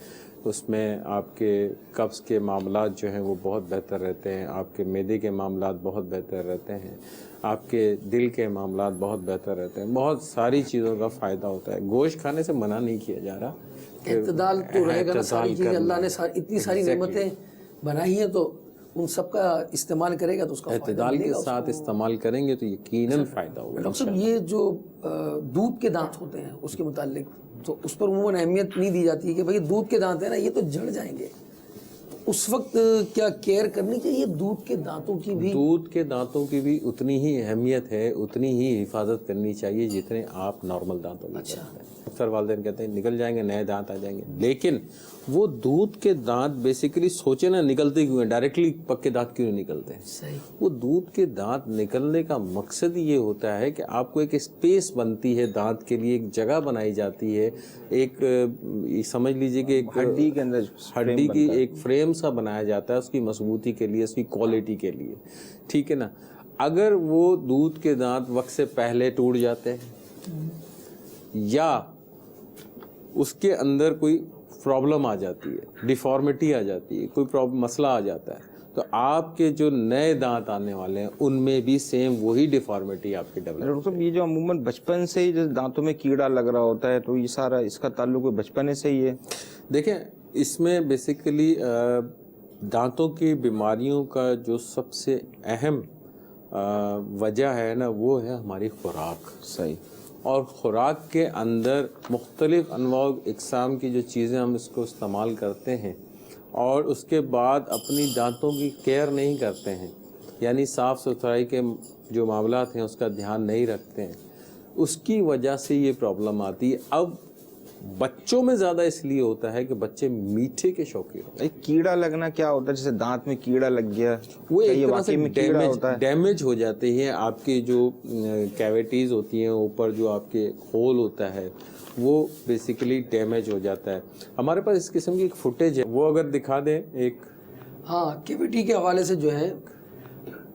اس میں آپ کے قبض کے معاملات جو ہیں وہ بہت بہتر رہتے ہیں, آپ کے معدے کے معاملات بہت بہتر رہتے ہیں, آپ کے دل کے معاملات بہت بہتر رہتے ہیں, بہت ساری چیزوں کا فائدہ ہوتا ہے. گوشت کھانے سے منع نہیں کیا جا رہا, اعتدال تو رہے گا نا. ساری چیزیں اللہ نے اتنی ساری نعمتیں بنائی ہیں تو ان سب کا استعمال کرے گا تو اس کا اعتدال کے ساتھ استعمال کریں گے تو یقیناً فائدہ ہوگا. ڈاکٹر صاحب یہ جو دودھ کے دانت ہوتے ہیں اس کے متعلق تو اس پر عموماً اہمیت نہیں دی جاتی کہ بھئی دودھ کے دانت ہیں نا یہ تو جڑ جائیں گے, اس وقت کیا کیئر کرنی چاہیے دودھ کے دانتوں کی بھی؟ دودھ کے دانتوں کی بھی اتنی ہی اہمیت ہے, اتنی ہی حفاظت کرنی چاہیے جتنے آپ نارمل دانتوں میں کرتے ہیں. اکثر والدین کہتے ہیں نکل جائیں گے, نئے دانت آ جائیں گے, لیکن وہ دودھ کے دانت بیسیکلی سوچے نا نکلتے کیوں ہیں, ڈائریکٹلی پکے دانت کیوں نہیں نکلتے ہیں. صحیح. وہ دودھ کے دانت نکلنے کا مقصد یہ ہوتا ہے کہ آپ کو ایک اسپیس بنتی ہے دانت کے لیے, ایک جگہ بنائی جاتی ہے, ایک سمجھ لیجئے کہ ایک ہڈی کے اندر ہڈی کی ایک فریم سا بنایا جاتا ہے اس کی مضبوطی کے لیے, اس کی کوالٹی کے لیے, ٹھیک ہے نا. اگر وہ دودھ کے دانت وقت سے پہلے ٹوٹ جاتے ہیں یا اس کے اندر کوئی پرابلم آ جاتی ہے, ڈیفارمیٹی آ جاتی ہے, کوئی مسئلہ آ جاتا ہے, تو آپ کے جو نئے دانت آنے والے ہیں ان میں بھی سیم وہی ڈیفارمیٹی آپ کی ڈیولپ. ڈاکٹر صاحب یہ جو عموماً بچپن سے ہی جیسے دانتوں میں کیڑا لگ رہا ہوتا ہے تو یہ سارا اس کا تعلق بچپنے سے ہی ہے؟ دیکھیں اس میں بیسیکلی دانتوں کی بیماریوں کا جو سب سے اہم وجہ ہے نا وہ ہے ہماری خوراک. صحیح. اور خوراک کے اندر مختلف انواع و اقسام کی جو چیزیں ہم اس کو استعمال کرتے ہیں اور اس کے بعد اپنی دانتوں کی کیئر نہیں کرتے ہیں, یعنی صاف ستھرائی کے جو معاملات ہیں اس کا دھیان نہیں رکھتے ہیں, اس کی وجہ سے یہ پرابلم آتی ہے. اب بچوں میں زیادہ اس لیے ہوتا ہے کہ بچے میٹھے کے شوقین ہوتے ہیں. کیڑا لگنا کیا ہوتا ہے؟ جیسے دانت میں کیڑا لگ گیا, وہ کیا ایک یہ طرح واقعی میں سے کیڑا ہوتا ہے؟ ڈیمیج ہو جاتے ہیں آپ کی جو کیویٹیز ہوتی ہیں, اوپر جو آپ کے ہول ہوتا ہے وہ بیسیکلی ڈیمیج ہو جاتا ہے. ہمارے پاس اس قسم کی ایک فوٹیج ہے, وہ اگر دکھا دیں ایک. ہاں, کیویٹی کے حوالے سے جو ہے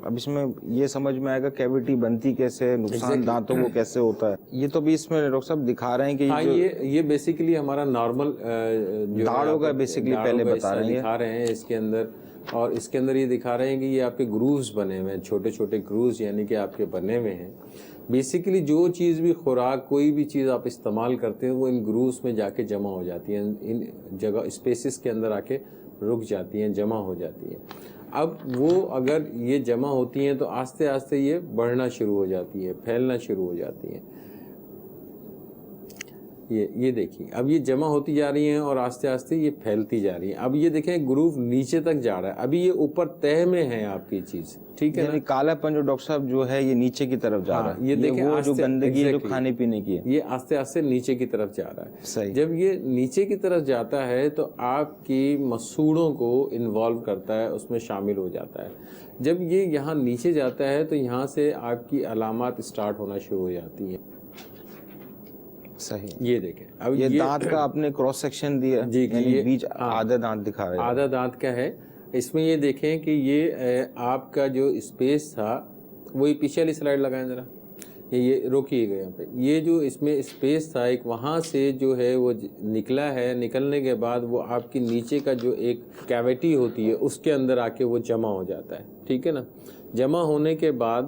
اب اس میں یہ سمجھ میں آئے گا کیویٹی بنتی کیسے, نقصان دانتوں کو کیسے ہوتا ہے. یہ تو بھی اس میں ڈاکٹر صاحب دکھا رہے ہیں کہ یہ بیسیکلی ہمارا نارمل داڑھوں کا بیسیکلی پہلے بتا رہے ہیں, دکھا رہے ہیں اس کے اندر, اور اس کے اندر یہ دکھا رہے ہیں کہ یہ آپ کے گرووز بنے ہوئے ہیں, چھوٹے چھوٹے گرووز یعنی کہ آپ کے بنے ہوئے ہیں. بیسیکلی جو چیز بھی خوراک, کوئی بھی چیز آپ استعمال کرتے ہیں وہ ان گرووز میں جا کے جمع ہو جاتی ہیں, ان جگہ اسپیسز کے اندر آ کے رک جاتی ہیں, جمع ہو جاتی ہیں. اب وہ اگر یہ جمع ہوتی ہیں تو آہستہ آہستہ یہ بڑھنا شروع ہو جاتی ہیں, پھیلنا شروع ہو جاتی ہیں. یہ دیکھیں اب یہ جمع ہوتی جا رہی ہیں اور آہستہ آہستہ یہ پھیلتی جا رہی ہیں. اب یہ دیکھیں گروو نیچے تک جا رہا ہے, ابھی یہ اوپر تہ میں ہے آپ کی چیز, ٹھیک ہے. یعنی کالا پن جو ڈاکٹر صاحب جو ہے یہ نیچے کی طرف جا رہا ہے, یہ دیکھیں وہ جو گندگی ہے جو کھانے پینے کی ہے یہ آہستہ آہستہ نیچے کی طرف جا رہا ہے. صحیح. جب یہ نیچے کی طرف جاتا ہے تو آپ کی مسوڑوں کو انوالو کرتا ہے, اس میں شامل ہو جاتا ہے. جب یہ یہاں نیچے جاتا ہے تو یہاں سے آپ کی علامات اسٹارٹ ہونا شروع ہو جاتی ہیں. صحیح. یہ دیکھیں اب یہ دانت کا آپ نے کراس سیکشن دیا, جی, یعنی بیچ آدھا دانت دکھا رہے ہیں. آدھا دانت کا ہے. اس میں یہ دیکھیں کہ یہ آپ کا جو اسپیس تھا, وہی پیچھے والی سلائڈ لگائیں ذرا, یہ روکیے گا یہاں پہ. یہ جو اس میں اسپیس تھا ایک, وہاں سے جو ہے وہ نکلا ہے, نکلنے کے بعد وہ آپ کی نیچے کا جو ایک کیویٹی ہوتی ہے اس کے اندر آ کے وہ جمع ہو جاتا ہے, ٹھیک ہے نا. جمع ہونے کے بعد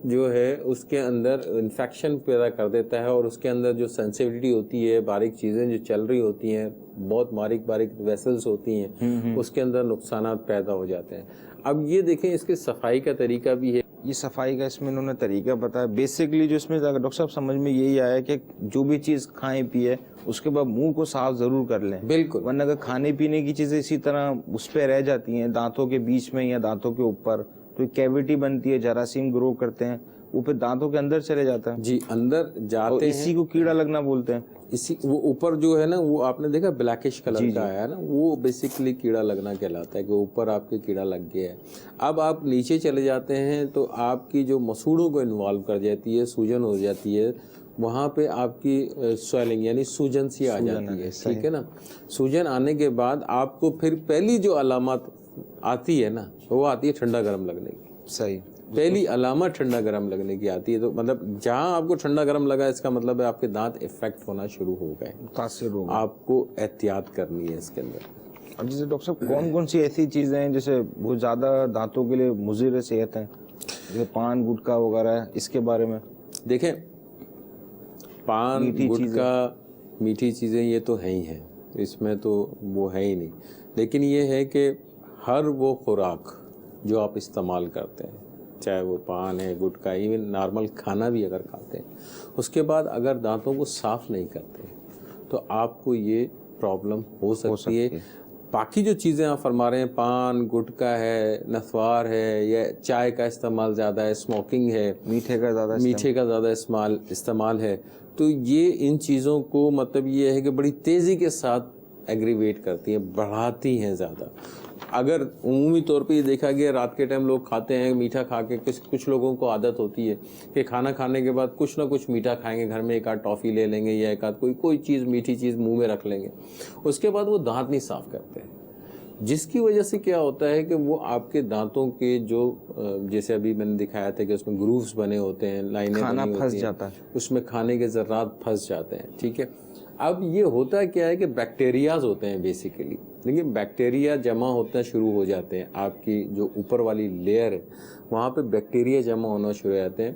جو ہے اس کے اندر انفیکشن پیدا کر دیتا ہے, اور اس کے اندر جو سینسیٹیوٹی ہوتی ہے, باریک چیزیں جو چل رہی ہوتی ہیں, بہت باریک ویسلز ہوتی ہیں, اس کے اندر نقصانات پیدا ہو جاتے ہیں. اب یہ دیکھیں اس کے صفائی کا طریقہ بھی ہے. یہ صفائی کا اس میں انہوں نے طریقہ بتایا. بیسکلی جو اس میں ڈاکٹر صاحب سمجھ میں یہی آیا کہ جو بھی چیز کھائیں پیے اس کے بعد منہ کو صاف ضرور کر لیں. بالکل. ورنہ اگر کھانے پینے کی چیزیں اسی طرح اس پہ رہ جاتی ہیں دانتوں کے بیچ میں یا دانتوں کے اوپر, تو ایک کیویٹی بنتی ہے, جراثیم گرو کرتے ہیں, وہ پھر دانتوں کے اندر چلے جاتا ہے. جی, اندر جاتے ہیں, اسی کو کیڑا لگنا بولتے ہیں. اسی وہ اوپر جو ہے نا, وہ آپ نے دیکھا بلیکش کلر کا آیا نا, وہ بیسیکلی کیڑا لگنا کہلاتا ہے کہ اوپر آپ کے کیڑا لگ گیا ہے. اب آپ نیچے چلے جاتے ہیں تو آپ کی جو مسوڑوں کو انوالو کر جاتی ہے, سوجن ہو جاتی ہے, وہاں پہ آپ کی سویلنگ یعنی سوجن سی آ جاتی ہے, ٹھیک ہے نا. سوجن آنے کے بعد آپ کو پھر پہلی جو علامات آتی ہے نا, وہ آتی ہے ٹھنڈا گرم لگنے کی. صحیح. پہلی علامت ٹھنڈا گرم لگنے کی آتی ہے. تو مطلب جہاں آپ کو ٹھنڈا گرم لگا, اس کا مطلب ہے آپ کے دانت افیکٹ ہونا شروع ہو گئے, متاثر ہو گئے. آپ کو احتیاط کرنی ہے اس کے اندر. اب جیسے ڈاکٹر صاحب کون کون سی ایسی چیزیں ہیں جیسے بہت زیادہ دانتوں کے لیے مضر صحت ہیں, جیسے پان گٹکا وغیرہ, اس کے بارے میں دیکھیں. پان گٹکا میٹھی چیزیں یہ تو ہے ہی ہیں, اس میں تو وہ ہے ہی نہیں. لیکن یہ ہے کہ ہر وہ خوراک جو آپ استعمال کرتے ہیں, چاہے وہ پان ہے, گٹکا, ایون نارمل کھانا بھی اگر کھاتے ہیں, اس کے بعد اگر دانتوں کو صاف نہیں کرتے تو آپ کو یہ پرابلم ہو سکتی ہے. باقی جو چیزیں آپ فرما رہے ہیں, پان گٹکا ہے, نسوار ہے, یا چائے کا استعمال زیادہ ہے, اسموکنگ ہے, میٹھے کا زیادہ استعمال ہے, تو یہ ان چیزوں کو مطلب یہ ہے کہ بڑی تیزی کے ساتھ ایگریویٹ کرتی ہیں, بڑھاتی ہیں زیادہ. اگر عمومی طور پہ یہ دیکھا گیا رات کے ٹائم لوگ کھاتے ہیں میٹھا کھا کے, کچھ لوگوں کو عادت ہوتی ہے کہ کھانا کھانے کے بعد کچھ نہ کچھ میٹھا کھائیں گے, گھر میں ایک آدھ ٹافی لے لیں گے یا ایک آدھ کوئی چیز میٹھی چیز منہ میں رکھ لیں گے, اس کے بعد وہ دانت نہیں صاف کرتے ہیں, جس کی وجہ سے کیا ہوتا ہے کہ وہ آپ کے دانتوں کے جو جیسے ابھی میں نے دکھایا تھا کہ اس میں گرووز بنے ہوتے ہیں, لائنیں بنی ہوتی ہیں, اس میں کھانے کے ذرات پھنس جاتے ہیں. ٹھیک ہے, اب یہ ہوتا کیا ہے کہ بیکٹیریاز ہوتے ہیں بیسیکلی, لیکن بیکٹیریا جمع ہونا شروع ہو جاتے ہیں, آپ کی جو اوپر والی لیئر ہے وہاں پہ بیکٹیریا جمع ہونا شروع ہو جاتے ہیں,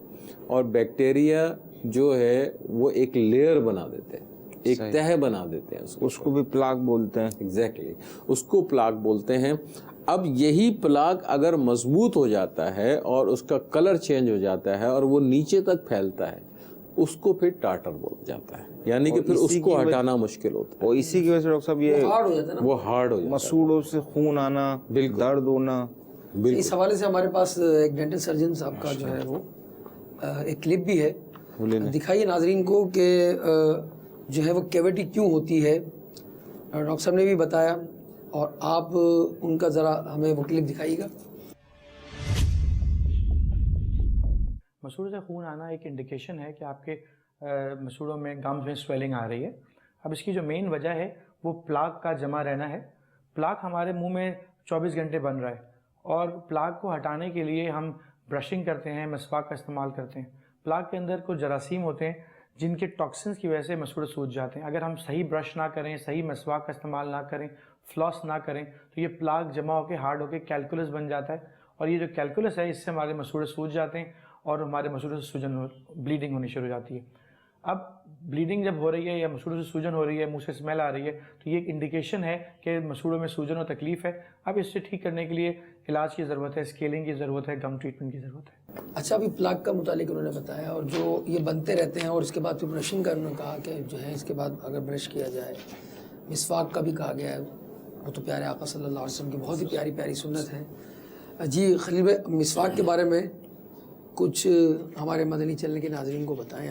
اور بیکٹیریا جو ہے وہ ایک لیئر بنا دیتے ہیں, ایک تہہ بنا دیتے ہیں, اس کو بھی پلاک بولتے ہیں. ایگزیکٹلی, اس کو پلاک بولتے ہیں. اب یہی پلاک اگر مضبوط ہو جاتا ہے اور اس کا کلر چینج ہو جاتا ہے اور وہ نیچے تک پھیلتا ہے, اس کو پھر ٹارٹر بول جاتا ہے, یعنی کہ پھر اس کو ہٹانا مشکل ہوتا ہے. اور اسی کی وجہ سے ڈاکٹر صاحب یہ وہ ہارڈ ہو جاتا ہے, مسوڑوں سے خون آنا, درد ہونا. اس حوالے سے ہمارے پاس ایک ڈینٹل سرجن صاحب کا جو ہے وہ ایک کلپ بھی ہے, دکھائیے ناظرین کو کہ جو ہے وہ کیویٹی کیوں ہوتی ہے. ڈاکٹر صاحب نے بھی بتایا, اور آپ ان کا ذرا ہمیں وہ کلپ دکھائیے گا. مسوڑوں سے خون آنا ایک انڈیکیشن ہے کہ آپ کے مسوڑوں میں گمز میں سویلنگ آ رہی ہے. اب اس کی جو مین وجہ ہے وہ پلاک کا جمع رہنا ہے. پلاک ہمارے منہ میں 24 گھنٹے بن رہا ہے, اور پلاک کو ہٹانے کے لیے ہم برشنگ کرتے ہیں, مسواک کا استعمال کرتے ہیں. پلاک کے اندر کچھ جراثیم ہوتے ہیں جن کے ٹاکسنس کی وجہ سے مسوڑے سوج جاتے ہیں. اگر ہم صحیح برش نہ کریں, صحیح مسواک کا استعمال نہ کریں, فلاس نہ کریں, تو یہ پلاک جمع ہو کے ہارڈ ہو کے کیلکولس بن جاتا ہے, اور یہ جو کیلکولس ہے اس سے ہمارے مسوڑے سوج جاتے ہیں اور ہمارے مسوڑوں سے سوجن بلیڈنگ ہونی شروع ہو جاتی ہے. اب بلیڈنگ جب ہو رہی ہے یا مسوڑوں سے سوجن ہو رہی ہے, منہ سے اسمیل آ رہی ہے, تو یہ ایک انڈیکیشن ہے کہ مسوڑوں میں سوجن اور تکلیف ہے. اب اس سے ٹھیک کرنے کے لیے علاج کی ضرورت ہے, اسکیلنگ کی ضرورت ہے, گم ٹریٹمنٹ کی ضرورت ہے. اچھا, ابھی پلاک کا متعلق انہوں نے بتایا, اور جو یہ بنتے رہتے ہیں اور اس کے بعد پھر برشنگ کا انہوں نے کہا کہ جو ہے اس کے بعد اگر برش کیا جائے, مسواک کا بھی کہا گیا ہے, وہ تو پیارے آقا صلی اللہ علیہ وسلم کی بہت ہی پیاری پیاری سنت ہے. جی خلیل بھائی, مسواک کے بارے میں کچھ ہمارے مدنی چلنے کے ناظرین کو بتائیں.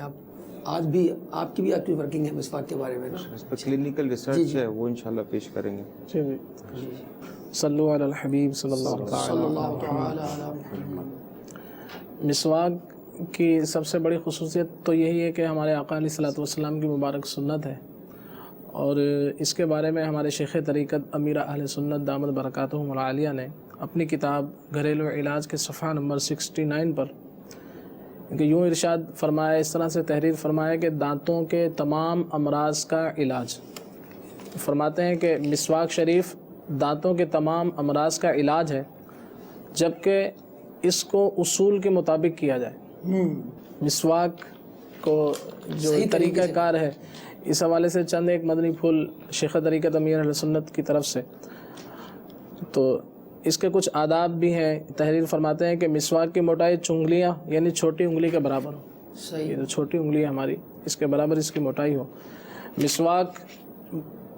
آج بھی آپ کی ورکنگ ہے مسواک کے بارے میں نا, اس پر کلینکل ریسرچ ہے, وہ انشاءاللہ پیش کریں گے. جی صلو علی الحبیب صلی اللہ تعالی علیہ وسلم. مسواک کی سب سے بڑی خصوصیت تو یہی ہے کہ ہمارے آقا علیہ الصلوۃ والسلام کی مبارک سنت ہے, اور اس کے بارے میں ہمارے شیخ طریقت امیر اہل سنت دامت برکاتہم العالیہ نے اپنی کتاب گھریلو علاج کے صفحہ نمبر 69 پر کہ یوں ارشاد فرمایا, اس طرح سے تحریر فرمایا کہ دانتوں کے تمام امراض کا علاج. فرماتے ہیں کہ مسواک شریف دانتوں کے تمام امراض کا علاج ہے, جبکہ اس کو اصول کے مطابق کیا جائے. مسواک کو جو طریقہ کار ہے, اس حوالے سے چند ایک مدنی پھول شیخ طریقت امیر اہل سنت کی طرف سے. تو اس کے کچھ آداب بھی ہیں. تحریر فرماتے ہیں کہ مسواک کی موٹائی چنگلیاں یعنی چھوٹی انگلی کے برابر ہو. یہ جو چھوٹی انگلی ہے ہماری, اس کے برابر اس کی موٹائی ہو. مسواک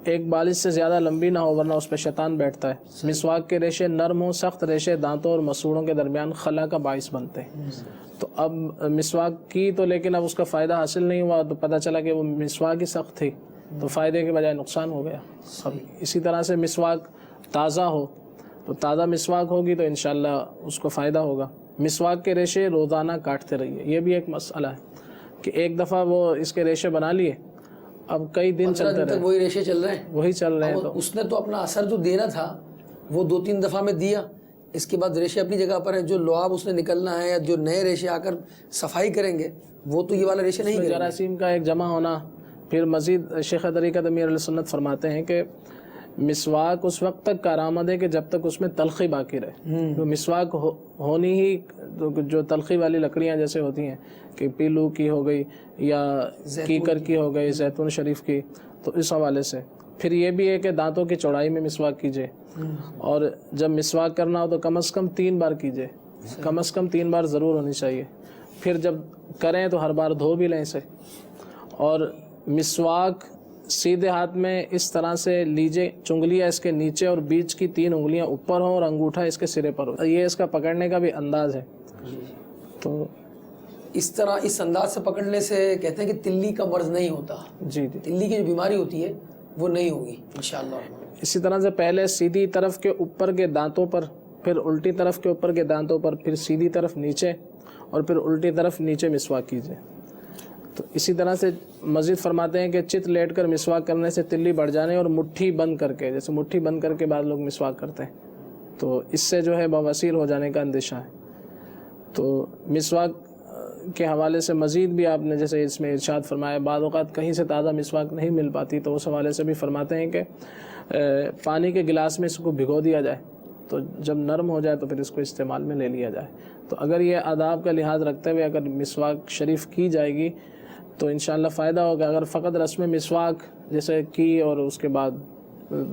ایک بالش سے زیادہ لمبی نہ ہو, ورنہ اس پہ شیطان بیٹھتا ہے. مسواک کے ریشے نرم ہوں, سخت ریشے دانتوں اور مسوڑوں کے درمیان خلا کا باعث بنتے ہیں. تو اب مسواک کی تو, لیکن اب اس کا فائدہ حاصل نہیں ہوا, تو پتہ چلا کہ وہ مسواک ہی سخت تھی, تو فائدے کے بجائے نقصان ہو گیا. اب اسی طرح سے مسواک تازہ ہو, تو تازہ مسواک ہوگی تو انشاءاللہ اس کو فائدہ ہوگا. مسواک کے ریشے روزانہ کاٹتے رہیے. یہ بھی ایک مسئلہ ہے کہ ایک دفعہ وہ اس کے ریشے بنا لیے, اب کئی دن چلتے رہے, وہی ریشے چل رہے ہیں, وہی چل رہے ہیں. تو اس نے تو اپنا اثر جو دینا تھا وہ 2-3 دفعہ میں دیا, اس کے بعد ریشے اپنی جگہ پر ہیں. جو لعاب اس نے نکلنا ہے یا جو نئے ریشے آ کر صفائی کریں گے, وہ تو یہ والا ریشے نہیں کریں گے. جراثیم کا ایک جمع ہونا. پھر مزید شیخ طریقت امیر علیہ سنت فرماتے ہیں کہ مسواک اس وقت تک کارآمد ہے کہ جب تک اس میں تلخی باقی رہے. تو مسواک ہونی ہی, جو تلخی والی لکڑیاں جیسے ہوتی ہیں کہ پیلو کی ہو گئی یا کیکر کی ہو گئی, زیتون شریف کی, تو اس حوالے سے. پھر یہ بھی ہے کہ دانتوں کی چوڑائی میں مسواک کیجیے, اور جب مسواک کرنا ہو تو کم از کم 3 بار کیجیے, کم از کم 3 بار ضرور ہونی چاہیے. پھر جب کریں تو ہر بار دھو بھی لیں اسے. اور مسواک سیدھے ہاتھ میں اس طرح سے لیجیے, چنگلیاں اس کے نیچے اور بیچ کی 3 انگلیاں اوپر ہوں اور انگوٹھا اس کے سرے پر ہو. یہ اس کا پکڑنے کا بھی انداز ہے. تو اس طرح اس انداز سے پکڑنے سے کہتے ہیں کہ تلی کا مرض نہیں ہوتا. جی تلی کی جو بیماری ہوتی ہے وہ نہیں ہوگی انشاءاللہ. اسی طرح سے پہلے سیدھی طرف کے اوپر کے دانتوں پر، پھر الٹی طرف کے اوپر کے دانتوں پر، پھر سیدھی طرف نیچے، اور پھر الٹی طرف نیچے مسواک کیجیے. تو اسی طرح سے مزید فرماتے ہیں کہ چت لیٹ کر مسواک کرنے سے تلی بڑھ جانے اور مٹھی بند کر کے، جیسے مٹھی بند کر کے بعض لوگ مسواک کرتے ہیں، تو اس سے جو ہے بواسیر ہو جانے کا اندیشہ ہے. تو مسواک کے حوالے سے مزید بھی آپ نے جیسے اس میں ارشاد فرمایا، بعض اوقات کہیں سے تازہ مسواک نہیں مل پاتی، تو اس حوالے سے بھی فرماتے ہیں کہ پانی کے گلاس میں اس کو بھگو دیا جائے، تو جب نرم ہو جائے تو پھر اس کو استعمال میں لے لیا جائے. تو اگر یہ آداب کا لحاظ رکھتے ہوئے اگر مسواک شریف کی جائے گی تو انشاءاللہ فائدہ ہوگا. اگر فقط رسم مسواک جیسے کی اور اس کے بعد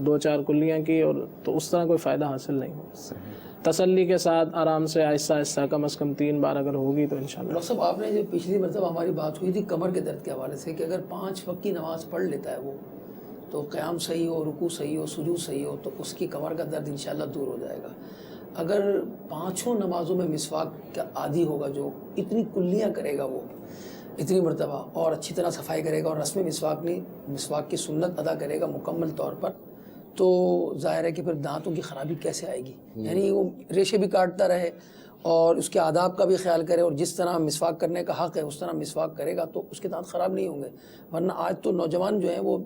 2-4 کلیاں کی، اور تو اس طرح کوئی فائدہ حاصل نہیں ہوگا. تسلی کے ساتھ آرام سے آہستہ آہستہ کم از کم 3 بار اگر ہوگی تو انشاءاللہ. ڈاکٹر صاحب، آپ نے جو پچھلی مرتبہ ہماری بات ہوئی تھی کمر کے درد کے حوالے سے کہ اگر 5 وقت کی نماز پڑھ لیتا ہے وہ، تو قیام صحیح ہو، رکوع صحیح ہو، سجود صحیح ہو، تو اس کی کمر کا درد انشاءاللہ دور ہو جائے گا. اگر 5 نمازوں میں مسواک کا عادی ہوگا، جو اتنی کلیاں کرے گا وہ اتنی مرتبہ، اور اچھی طرح صفائی کرے گا، اور رسم مسواک کی سنت ادا کرے گا مکمل طور پر، تو ظاہر ہے کہ پھر دانتوں کی خرابی کیسے آئے گی. یعنی وہ ریشے بھی کاٹتا رہے اور اس کے آداب کا بھی خیال کرے، اور جس طرح مسواک کرنے کا حق ہے اس طرح مسواک کرے گا تو اس کے دانت خراب نہیں ہوں گے. ورنہ آج تو نوجوان جو ہیں وہ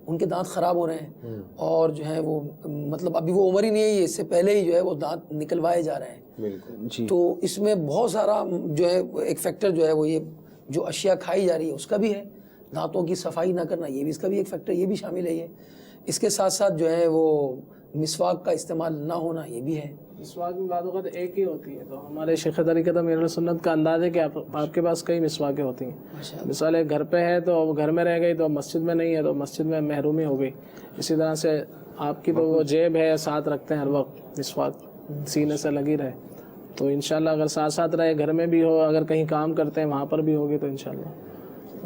ان کے دانت خراب ہو رہے ہیں، اور جو ہے وہ مطلب ابھی وہ عمر ہی نہیں ہے، اس سے پہلے ہی جو ہے وہ دانت نکلوائے جا رہے ہیں. بالکل. تو اس میں بہت سارا جو ہے ایک فیکٹر جو ہے وہ یہ جو اشیاء کھائی جا رہی ہے اس کا بھی ہے. دانتوں کی صفائی نہ کرنا یہ بھی اس کا بھی ایک فیکٹر، یہ بھی شامل ہے. یہ اس کے ساتھ ساتھ جو ہے وہ مسواک کا استعمال نہ ہونا یہ بھی ہے. مسواک میں بعض اوقات ایک ہی ہوتی ہے، تو ہمارے شیخ طریقت امیر سنت کا انداز ہے کہ آپ کے پاس کئی مسواکیں ہوتی ہیں. مثال ہے گھر پہ ہے تو گھر میں رہ گئی، تو مسجد میں نہیں ہے تو مسجد میں محرومی ہو گئی. اسی طرح سے آپ کی تو وہ جیب ہے، ساتھ رکھتے ہیں ہر وقت مسواک، سینے سے لگی رہے. تو انشاءاللہ اگر ساتھ ساتھ رہے، گھر میں بھی ہو، اگر کہیں کام کرتے ہیں وہاں پر بھی ہوگی، تو انشاءاللہ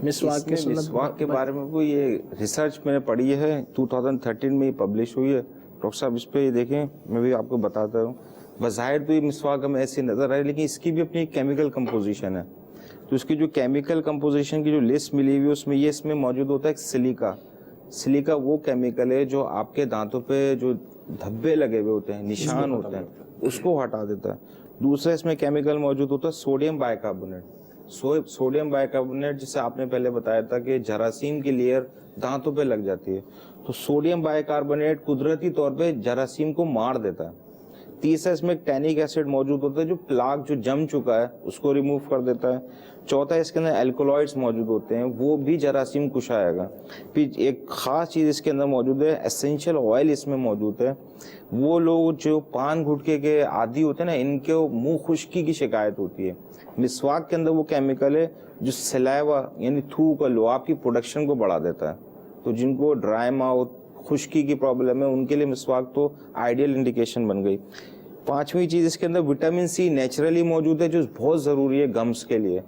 مسواک کی سنت. مسواک کے بارے میں وہ یہ ریسرچ میں نے پڑھی ہے، 2013 میں یہ پبلش ہوئی ہے. ڈاکٹر صاحب اس پہ یہ دیکھیں، میں بھی آپ کو بتاتا ہوں. بظاہر تو یہ مسواک ہمیں ایسی نظر آئے، لیکن اس کی بھی اپنی کیمیکل کمپوزیشن ہے. تو اس کی جو کیمیکل کمپوزیشن کی جو لسٹ ملی ہوئی ہے اس میں موجود ہوتا ہے ایک سلیکا. سلیکا وہ کیمیکل ہے جو آپ کے دانتوں پہ جو دھبے لگے ہوئے ہوتے ہیں، نشان ہوتے ہیں، اس کو ہٹا دیتا ہے. دوسرا اس میں کیمیکل موجود ہوتا ہے sodium by carbonate. Sodium by carbonate جسے آپ نے پہلے بتایا تھا کہ جراثیم کی لیئر دانتوں پہ لگ جاتی ہے، تو سوڈیم بائی کاربونیٹ قدرتی طور پہ جراثیم کو مار دیتا ہے. تیسرا اس میں ٹینک ایسڈ موجود ہوتا ہے جو پلاک جو جم چکا ہے اس کو ریموو کر دیتا ہے. چوتھا اس کے اندر الکولوئڈز موجود ہوتے ہیں، وہ بھی جراثیم کش آئے گا. پھر ایک خاص چیز اس کے اندر موجود ہے، اسینشیل آئل اس میں موجود ہے. وہ لوگ جو پان گھٹکے کے عادی ہوتے ہیں نا، ان کے منہ خشکی کی شکایت ہوتی ہے. مسواک کے اندر وہ کیمیکل ہے جو سلیوا یعنی تھوک اور لعاب کی پروڈکشن کو بڑھا دیتا ہے. تو جن کو ڈرائی ماؤتھ، خشکی کی پرابلم ہے، ان کے لیے مسواک تو آئیڈیل انڈیکیشن بن گئی. پانچویں چیز اس کے اندر وٹامن سی نیچرلی موجود ہے جو بہت ضروری ہے گمس کے لیے.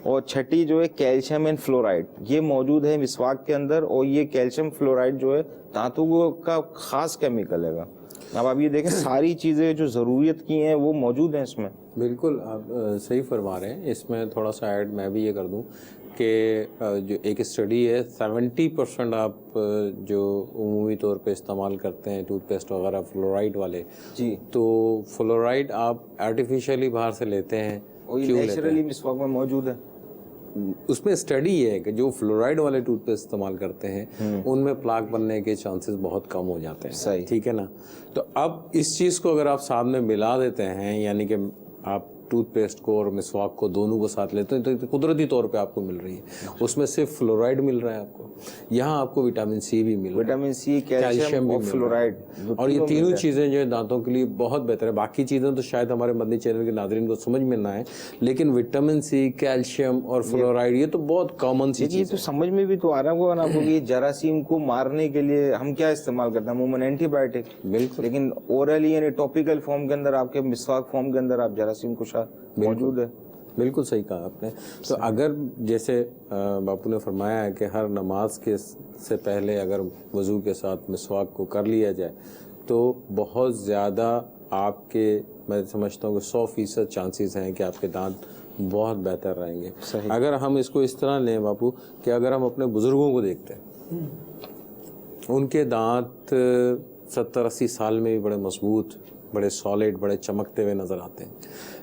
اور چھٹی جو ہے کیلشیم اینڈ فلورائڈ، یہ موجود ہے مسواک کے اندر. اور یہ کیلشیم فلورائڈ جو ہے دانتوں کا خاص کیمیکل ہے. اب آپ یہ دیکھیں ساری چیزیں جو ضروریت کی ہیں وہ موجود ہیں اس میں. بالکل آپ صحیح فرما رہے ہیں. اس میں تھوڑا سا ایڈ میں بھی یہ کر دوں کہ جو ایک اسٹڈی ہے 70% آپ جو عمومی طور پہ استعمال کرتے ہیں ٹوتھ پیسٹ وغیرہ فلورائڈ والے، جی، تو فلورائڈ آپ آرٹیفیشلی باہر سے لیتے ہیں، نیچرلی مسواک میں موجود ہے. اس میں اسٹڈی یہ ہے کہ جو فلورائڈ والے ٹوتھ پیسٹ استعمال کرتے ہیں ان میں پلاک بننے کے چانسز بہت کم ہو جاتے ہیں. صحیح، ٹھیک ہے نا. تو اب اس چیز کو اگر آپ سامنے ملا دیتے ہیں، یعنی کہ آپ ٹوتھ پیسٹ کو اور مسواک کو دونوں کو ساتھ لیتے ہیں، تو قدرتی طور پہ آپ کو مل رہی ہے. اس میں صرف فلورائڈ مل رہا ہے آپ کو، یہاں آپ کو وٹامن سی بھی مل رہا ہے، وٹامن سی، کیلشیم اور فلورائڈ، اور یہ تینوں چیزیں جو ہے دانتوں کے لیے بہت بہتر ہے. باقی چیزیں تو شاید ہمارے مدنی چینل کے ناظرین کو سمجھ میں نہ آئے، لیکن وٹامن سی، کیلشیم اور فلورائڈ یہ تو بہت کامن سی چیز ہے. تو سمجھ میں بھی تو آ رہا ہوگا نا آپ کو کہ جراثیم کو مارنے کے لیے ہم کیا استعمال کرتے ہیں؟ عموماً اینٹی بایوٹک. بالکل. لیکن اورلی یعنی ٹاپیکل فارم کے اندر، آپ کے مسواک فارم کے اندر آپ جراثیم کشا موجود ہے. بالکل صحیح کہا آپ نے. تو اگر جیسے باپو نے فرمایا ہے کہ ہر نماز کے سے پہلے اگر وضو کے ساتھ مسواک کو کر لیا جائے تو بہت زیادہ آپ کے، میں سمجھتا ہوں کہ 100% چانسز ہیں کہ آپ کے دانت بہت بہتر رہیں گے. اگر ہم اس کو اس طرح لیں باپو کہ اگر ہم اپنے بزرگوں کو دیکھتے ہیں، ان کے دانت 70-80 سال میں بھی بڑے مضبوط، بڑے سالڈ، بڑے چمکتے ہوئے نظر آتے ہیں.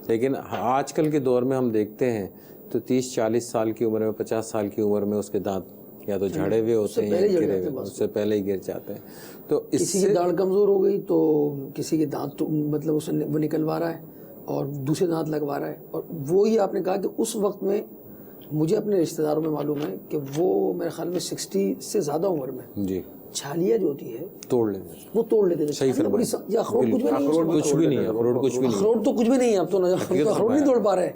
لیکن آج کل کے دور میں ہم دیکھتے ہیں تو 30-40 سال کی عمر میں، 50 ساڑ کی عمر میں اس کے دانت یا تو جھڑے ہوئے ہوتے ہیں یا گرے ہوئے، اس سے پہلے ہی گر جاتے ہیں. تو اس کسی کی داڑھ کمزور ہو گئی تو کسی کے دانت مطلب وہ نکلوا رہا ہے اور دوسرے دانت لگوا رہا ہے. اور وہی آپ نے کہا کہ اس وقت میں مجھے اپنے رشتہ داروں میں معلوم ہے کہ وہ میرے خیال میں 60 سے زیادہ عمر میں جی چھالیاں جو ہوتی ہے توڑ لیتے ہیں. وہ توڑ لیتے تھے. یا اخروٹ کچھ بھی نہیں ہے، کچھ بھی نہیں ہے، اخروٹ کچھ بھی نہیں. اخروٹ تو کچھ بھی نہیں ہے اب تو اخروٹ نہیں توڑ پا رہے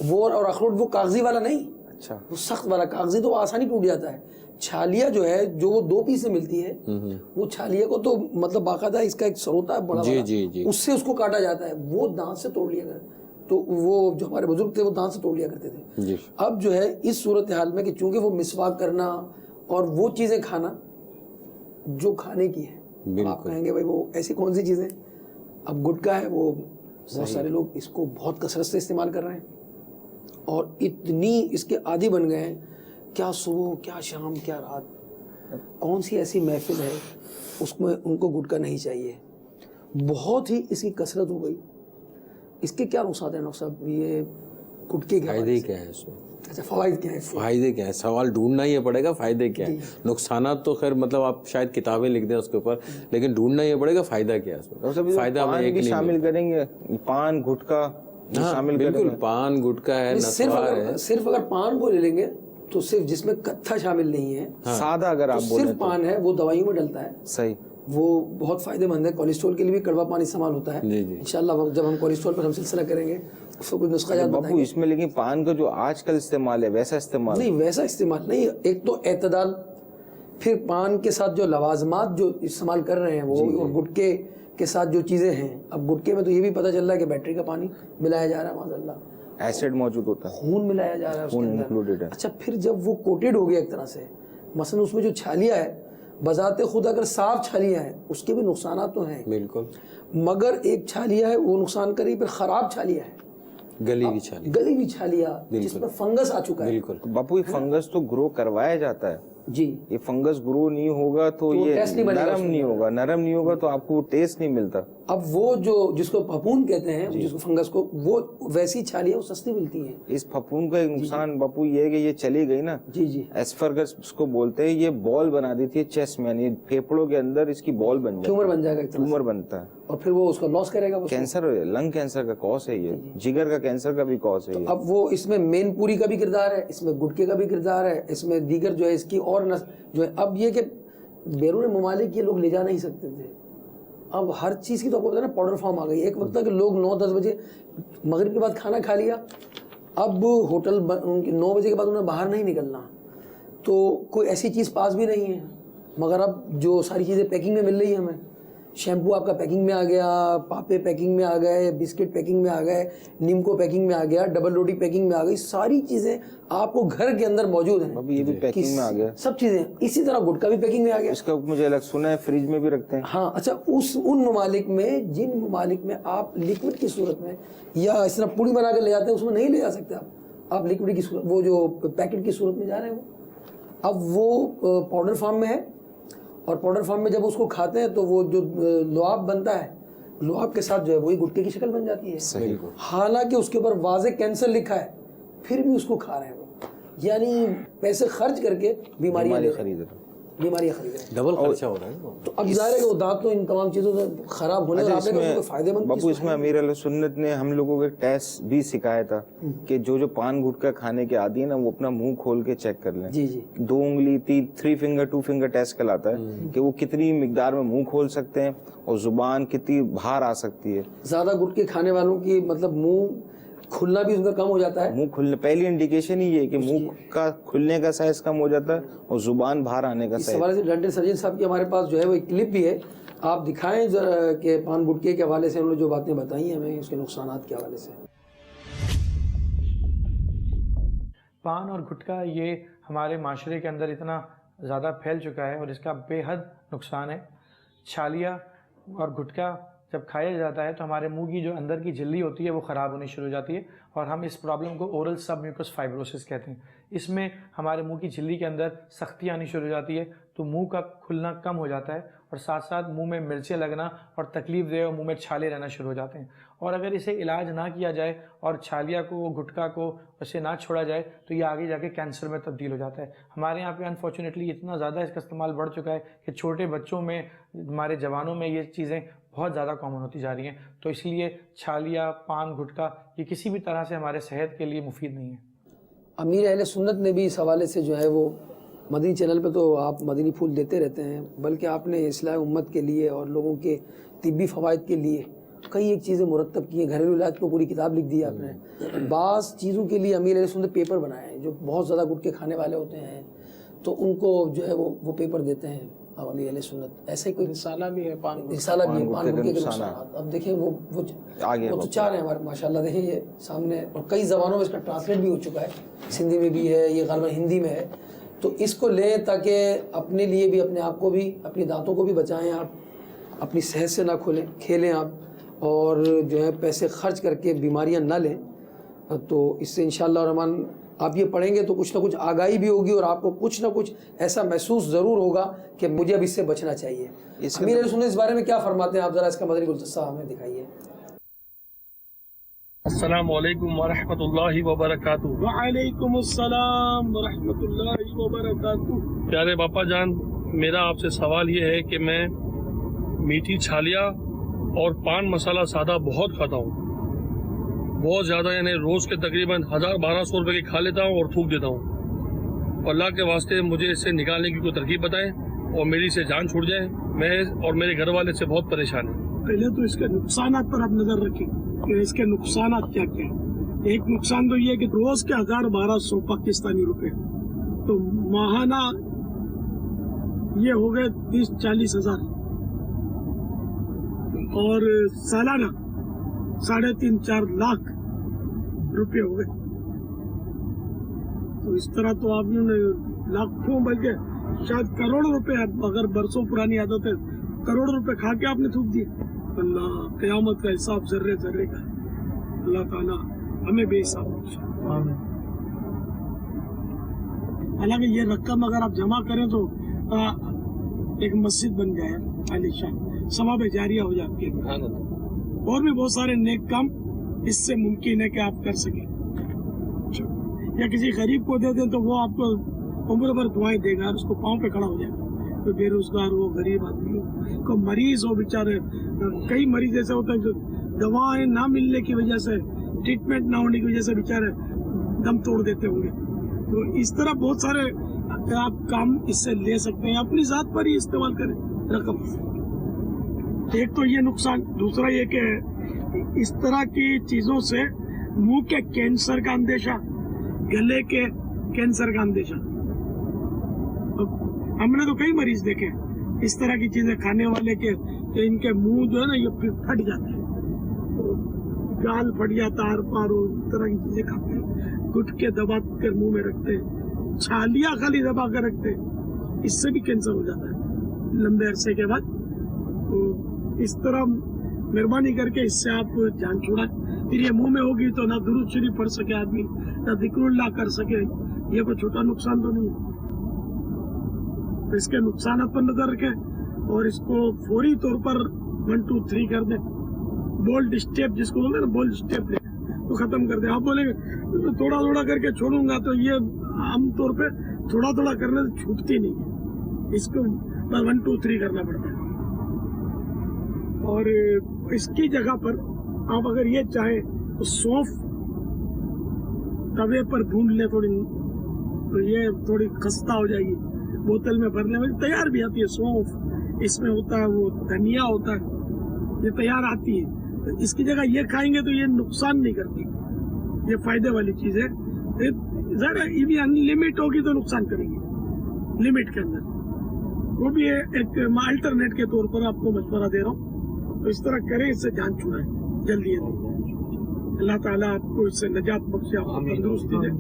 وہ. اور اخروٹ وہ کاغذی والا نہیں، اچھا وہ سخت والا کاغذی تو آسانی ٹوٹ جاتا ہے. چھالیا جو ہے جو وہ 2 پیس سے ملتی ہے، وہ چھالیا کو تو مطلب باقاعدہ اس کا ایک سر ہوتا ہے بڑا بڑا، اس سے اس کو کاٹا جاتا ہے. وہ دانت سے توڑ لیا کرتے. تو وہ جو ہمارے بزرگ تھے وہ دانت سے توڑ لیا کرتے تھے. اب جو ہے اس صورتحال میں کہ چونکہ وہ مسواک کرنا اور وہ چیزیں کھانا جو کھانے کی ہے، آپ کہیں گے بھائی وہ ایسی کون سی چیزیں. اب گٹکا ہے، وہ بہت سارے لوگ اس کو بہت کثرت سے استعمال کر رہے ہیں اور اتنی اس کے عادی بن گئے ہیں. کیا صبح، کیا شام، کیا رات، کون سی ایسی محفل ہے اس میں ان کو گٹکا نہیں چاہیے. بہت ہی اس کی کثرت ہو گئی. اس کے کیا نقصان ہیں ڈاکٹر صاحب؟ یہ گٹکے کے فائدے کیا ہے اس میں؟ اچھا فوائد کیا ہے؟ فائدے کیا ہے، سوال ڈھونڈنا یہ پڑے گا فائدے کیا ہے. نقصانات تو خیر مطلب آپ شاید کتابیں لکھ دیں اس کے اوپر، لیکن ڈھونڈنا یہ پڑے گا فائدہ کیا ہے اس میں. فائدہ ہمیں ایک نہیں شامل کریں گے، پان گٹکا شامل. بالکل پان گٹکا ہے، نسوار ہے. صرف اگر پان کو لے لیں گے تو صرف جس میں کتھا شامل نہیں ہے، سادہ اگر آپ بولیں صرف پان ہے، وہ دوائیوں میں ڈلتا ہے. صحیح، وہ بہت فائدہ مند ہے. کولیسٹرول کے لیے بھی کڑوا پان استعمال ہوتا ہے. انشاءاللہ جب ہم کولیسٹرول پر ہم سلسلہ کریں گے اس کو کچھ نسخہ جات بتائیں گے. اس میں لیکن پان کا جو آج کل استعمال ہے ویسا استعمال نہیں، ویسا استعمال نہیں. ایک تو اعتدال، پھر پان کے ساتھ جو لوازمات جو استعمال کر رہے ہیں وہ، اور گٹکے کے ساتھ جو چیزیں ہیں. اب گٹکے میں تو یہ بھی پتہ چل رہا ہے کہ بیٹری کا پانی ملایا جا رہا ہے، معاذ اللہ ایسڈ موجود ہوتا ہے، خون ملایا جا رہا ہے اس کے اندر. اچھا پھر جب وہ کوٹیڈ ہو گیا ایک طرح سے، مثلا اس میں جو چھالیاں ہے بذات خود اگر صاف چھالیاں ہیں اس کے بھی نقصانات تو ہیں بالکل، مگر ایک چھالیاں ہے وہ نقصان کری، پھر خراب چھالیاں ہے، گلی ہوئی چھالیاں جس میں فنگس آ چکا ہے. بالکل. باپو یہ فنگس تو گرو کروایا جاتا ہے. جی یہ فنگس گرو نہیں ہوگا تو یہ نرم نہیں ہوگا، نرم نہیں ہوگا تو آپ کو ٹیسٹ نہیں ملتا. اب وہ جو جس کو پھپھون کہتے ہیں، جس کو فنگس کو، وہ ویسی چھالیاں وہ سستی ملتی ہیں. اس پھپھون کا ایک نقصان باپو یہ ہے کہ یہ چلی گئی نا، جی ایسفرگس اس کو بولتے ہیں، یہ بال بنا دیتی ہے چیسٹ میں، یعنی پھیپڑوں کے اندر اس کی بال بن جاتی ہے، ٹیومر بن جائے گا، ٹیومر بنتا ہے اور پھر وہ اس کو لاس کرے گا. کینسر، لنگ کینسر کا کاز ہے یہ، جگر کا کینسر کا بھی کاز ہے یہ. اب وہ اس میں مین پوری کا بھی کردار ہے، اس میں گٹکے کا بھی کردار ہے، اس میں دیگر جو ہے اس کی اور جو ہے. اب یہ کہ بیرون ممالک یہ لوگ لے جا نہیں سکتے تھے. اب ہر چیز کی تو آپ کو پتا نا پاؤڈر فارم آ گئی. ایک وقت تھا کہ لوگ 9-10 بجے مغرب کے بعد کھانا کھا لیا، اب ہوٹل 9 بجے کے بعد انہیں باہر نہیں نکلنا، تو کوئی ایسی چیز پاس بھی نہیں ہے. مگر اب جو ساری چیزیں پیکنگ میں مل رہی ہیں ہمیں، شیمپو آپ کا پیکنگ میں آ گیا، پاپے پیکنگ میں آ گئے، بسکٹ پیکنگ میں آ گئے، نیمکو پیکنگ میں آ گیا، ڈبل روٹی پیکنگ میں آ گئی، ساری چیزیں آپ کو گھر کے اندر موجود ہیں. یہ بھی پیکنگ میں آ گیا، سب چیزیں. اسی طرح گٹکا بھی پیکنگ میں آ گیا. اس کا مجھے الگ سنا ہے فریج میں بھی رکھتے ہیں. ہاں اچھا، ان ممالک میں جن ممالک میں آپ لیکوڈ کی صورت میں یا اس طرح پوڑی بنا کے لے جاتے ہیں اس میں نہیں لے جا سکتے آپ لیکوڈ کی صورت، وہ جو پیکٹ کی صورت میں جا رہے ہیں. اب وہ پاؤڈر فارم میں ہے، اور پاؤڈر فارم میں جب اس کو کھاتے ہیں تو وہ جو لعاب بنتا ہے، لعاب کے ساتھ جو ہے وہی گٹکے کی شکل بن جاتی ہے. حالانکہ اس کے اوپر واضح کینسر لکھا ہے، پھر بھی اس کو کھا رہے ہیں وہ. یعنی پیسے خرچ کر کے بیماریاں خرید رہے ہیں، ڈبل خرچہ ہو رہا ہے. تو اب ظاہر ہے کہ وہ دانت تو ان تمام چیزوں سے خراب ہونے اور آپ نے فائدے مند. باپو اس میں امیر علیہ سنت نے ہم لوگوں کو ٹیسٹ بھی سکھایا تھا کہ جو پان گٹکا کھانے کے عادی ہے نا، وہ اپنا منہ کھول کے چیک کر لیں. 2 انگلی 3 فنگر 2 فنگر ٹیسٹ کہلاتا ہے کہ وہ کتنی مقدار میں منہ کھول سکتے ہیں اور زبان کتنی باہر آ سکتی ہے. زیادہ گٹکے کھانے والوں کی مطلب منہ کھلنا بھی ان کا کم ہو جاتا ہے. منہ کھلنے پہلی انڈیکیشن ہی یہ کہ منہ کا کھلنے کا سائز کم ہو جاتا ہے اور زبان باہر آنے کا سائز. اس حوالے سے ڈینٹل سرجن صاحب کے ہمارے پاس جو ہے وہ ایک کلپ بھی ہے، آپ دکھائیں ذرا کہ پان گٹکے کے حوالے سے انہوں نے جو باتیں بتائی ہیں ہمیں اس کے نقصانات کے حوالے سے. پان اور گٹکا یہ ہمارے معاشرے کے اندر اتنا زیادہ پھیل چکا ہے اور اس کا بے حد نقصان ہے. چھالیاں اور گٹکا جب کھایا جاتا ہے تو ہمارے منہ کی جو اندر کی جھلی ہوتی ہے وہ خراب ہونی شروع ہو جاتی ہے، اور ہم اس پرابلم کو اورل سب میوکس فائبروسس کہتے ہیں. اس میں ہمارے منہ کی جھلی کے اندر سختی آنی شروع ہو جاتی ہے، تو منہ کا کھلنا کم ہو جاتا ہے اور ساتھ ساتھ منہ میں مرچیں لگنا اور تکلیف دہ اور منہ میں چھالے رہنا شروع ہو جاتے ہیں. اور اگر اسے علاج نہ کیا جائے اور چھالیا کو گٹکا کو اسے نہ چھوڑا جائے تو یہ آگے جا کے کینسر میں تبدیل ہو جاتا ہے. ہمارے یہاں پہ انفارچونیٹلی اتنا زیادہ اس کا استعمال بڑھ چکا ہے کہ چھوٹے بچوں میں ہمارے جوانوں میں یہ چیزیں بہت زیادہ کامن ہوتی جا رہی ہیں. تو اس لیے چھالیا پان گٹکا یہ کسی بھی طرح سے ہمارے صحت کے لیے مفید نہیں ہے. امیر اہل سنت نے بھی اس حوالے سے جو ہے وہ مدنی چینل پہ تو آپ مدنی پھول دیتے رہتے ہیں، بلکہ آپ نے اصلاح امت کے لیے اور لوگوں کے طبی فوائد کے لیے کئی ایک چیزیں مرتب کی ہیں. گھریلو علاج کو پوری کتاب لکھ دی آپ نے. بعض چیزوں کے لیے امیر اہل سنت پیپر بنائے ہیں، جو بہت زیادہ گٹکے کھانے والے ہوتے ہیں تو ان کو جو ہے وہ پیپر دیتے ہیں امیر اہل سنت. ایسے کوئی رسالہ بھی ہے پان رسالہ بھی ہے پان گٹکے کے نقصانات. اب دیکھیں وہ تو چار ہیں ہمارے ماشاء اللہ، دیکھیں یہ سامنے، اور کئی زبانوں میں اس کا ٹرانسلیٹ بھی ہو چکا ہے. سندھی میں بھی ہے، یہ غالباً ہندی میں ہے. تو اس کو لیں تاکہ اپنے لیے بھی، اپنے آپ کو بھی، اپنی دانتوں کو بھی بچائیں. آپ اپنی صحت سے نہ کھیلیں آپ، اور جو ہے پیسے خرچ کر کے بیماریاں نہ لیں. تو اس سے انشاءاللہ الرحمن آپ یہ پڑھیں گے تو کچھ نہ کچھ آگاہی بھی ہوگی اور آپ کو کچھ نہ کچھ ایسا محسوس ضرور ہوگا کہ مجھے اب اس سے بچنا چاہیے. امیر اہل سنت اس بارے میں کیا فرماتے ہیں آپ ذرا اس کا مدنی گلدستہ ہمیں دکھائیے. السلام علیکم ورحمۃ اللہ وبرکاتہ. وعلیکم السلام ورحمۃ اللہ وبرکاتہ. پیارے باپا جان، میرا آپ سے سوال یہ ہے کہ میں میٹھی چھالیا اور پان مسالہ سادہ بہت کھاتا ہوں، بہت زیادہ، یعنی روز کے تقریباً 1000-1200 روپے کی کھا لیتا ہوں اور تھوک دیتا ہوں. اللہ کے واسطے مجھے اس سے نکالنے کی کوئی ترکیب بتائیں اور میری سے جان چھوٹ جائے. میں اور میرے گھر والے سے بہت پریشان ہیں. پہلے تو اس کے نقصانات پر آپ نظر رکھیں کہ اس کے نقصانات کیا کیا ہیں. ایک نقصان تو یہ کہ روز کے 1000-1200 پاکستانی روپے، تو ماہانہ یہ ہو گئے 30-40 ہزار، اور سالانہ 3.5-4 لاکھ روپے ہو گئے. تو اس طرح تو آپ نے لاکھوں بلکہ شاید کروڑوں روپے، اگر برسوں پرانی عادت ہے، کروڑوں روپے کھا کے آپ نے تھوک دیے. اللہ قیامت کا حساب ذرے ذرے کا. اللہ تعالیٰ ہمیں بے حساب بخشے. حالانکہ یہ رقم اگر آپ جمع کریں تو ایک مسجد بن جائے عالیشان، ثواب جاریہ ہو جاتی ہے، اور بھی بہت سارے نیک کام اس سے ممکن ہے کہ آپ کر سکیں. یا کسی غریب کو دے دیں تو وہ آپ کو عمر بھر دعائیں دے گا، اس کو پاؤں پہ کھڑا ہو جائے گا. کوئی بے روزگار ہو، غریب آدمی ہو، کوئی مریض ہو، بیچارے کئی مریض ایسے ہوتے ہیں جو دوائیں نہ ملنے کی وجہ سے، ٹریٹمنٹ نہ ہونے کی وجہ سے بیچارے دم توڑ دیتے ہوں گے. تو اس طرح بہت سارے آپ کام اس سے لے سکتے ہیں، اپنی ذات پر ہی استعمال کریں رقم. ایک تو یہ نقصان. دوسرا یہ کہ اس طرح کی چیزوں سے منہ کے کینسر کا اندیشہ، گلے کے کینسر کا اندیشہ. ہم نے تو کئی مریض دیکھے اس طرح کی چیزیں کھانے والے کے کہ ان کے منہ جو ہے نا یہ پھٹ جاتے ہیں، گال پھٹ جاتا ہے، پارو اس طرح کی چیزیں کھاتے ہیں. گٹکے دبا کر منہ میں رکھتے ہیں، چھالیاں خالی دبا کر رکھتے ہیں، اس سے بھی کینسر ہو جاتا ہے لمبے عرصے کے بعد. تو اس طرح مہربانی کر کے اس سے آپ جان چھوڑائیں. پھر یہ منہ میں ہوگی تو نہ درود شریف پڑھ سکے آدمی، نہ ذکر اللہ کر سکے. یہ کوئی چھوٹا نقصان تو نہیں ہے. اس کے نقصانات پر نظر رکھیں اور اس کو فوری طور پر 1 2 3 کر دیں. بولڈ اسٹیپ جس کو بولتے ہیں نا، بولڈ اسٹیپ لے تو ختم کر دیں. آپ بولیں گے تھوڑا تھوڑا کر کے چھوڑوں گا، تو یہ عام طور پہ تھوڑا تھوڑا کرنے سے چھوٹتی نہیں ہے. اس کو 1 2 3 کرنا پڑتا ہے. اور اس کی جگہ پر آپ اگر یہ چاہیں تو سونف توے پر بھون لیں تھوڑی، تو یہ تھوڑی خستہ ہو جائے گی. بوتل میں بھرنے میں تیار بھی آتی ہے سونف، اس میں ہوتا ہے وہ دھنیا ہوتا ہے، یہ تیار آتی ہے. اس کی جگہ یہ کھائیں گے تو یہ نقصان نہیں کرتی، یہ فائدے والی چیز ہے. ذرا یہ بھی ان لمٹ ہوگی تو نقصان کریں گے، لمٹ کے اندر. وہ بھی ایک الٹرنیٹ کے طور پر آپ کو مشورہ دے رہا ہوں. تو اس طرح کریں، اس سے جان چھوڑائیں جلدی. اللہ تعالیٰ آپ کو اس سے نجات بخشے، آپ کو تندرستی دے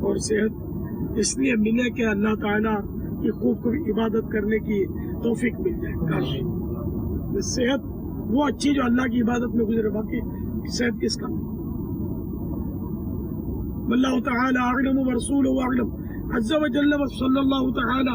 اور صحت اس لیے ملے کہ اللہ تعالیٰ کی خوب عبادت کرنے کی توفیق مل جائے. کاش صحت وہ اچھی جو اللہ کی عبادت میں گزرے، باقی صحت کس کا. واللہ تعالی اعلم ورسولہ اعلم عز وجل، وصلی اللہ تعالی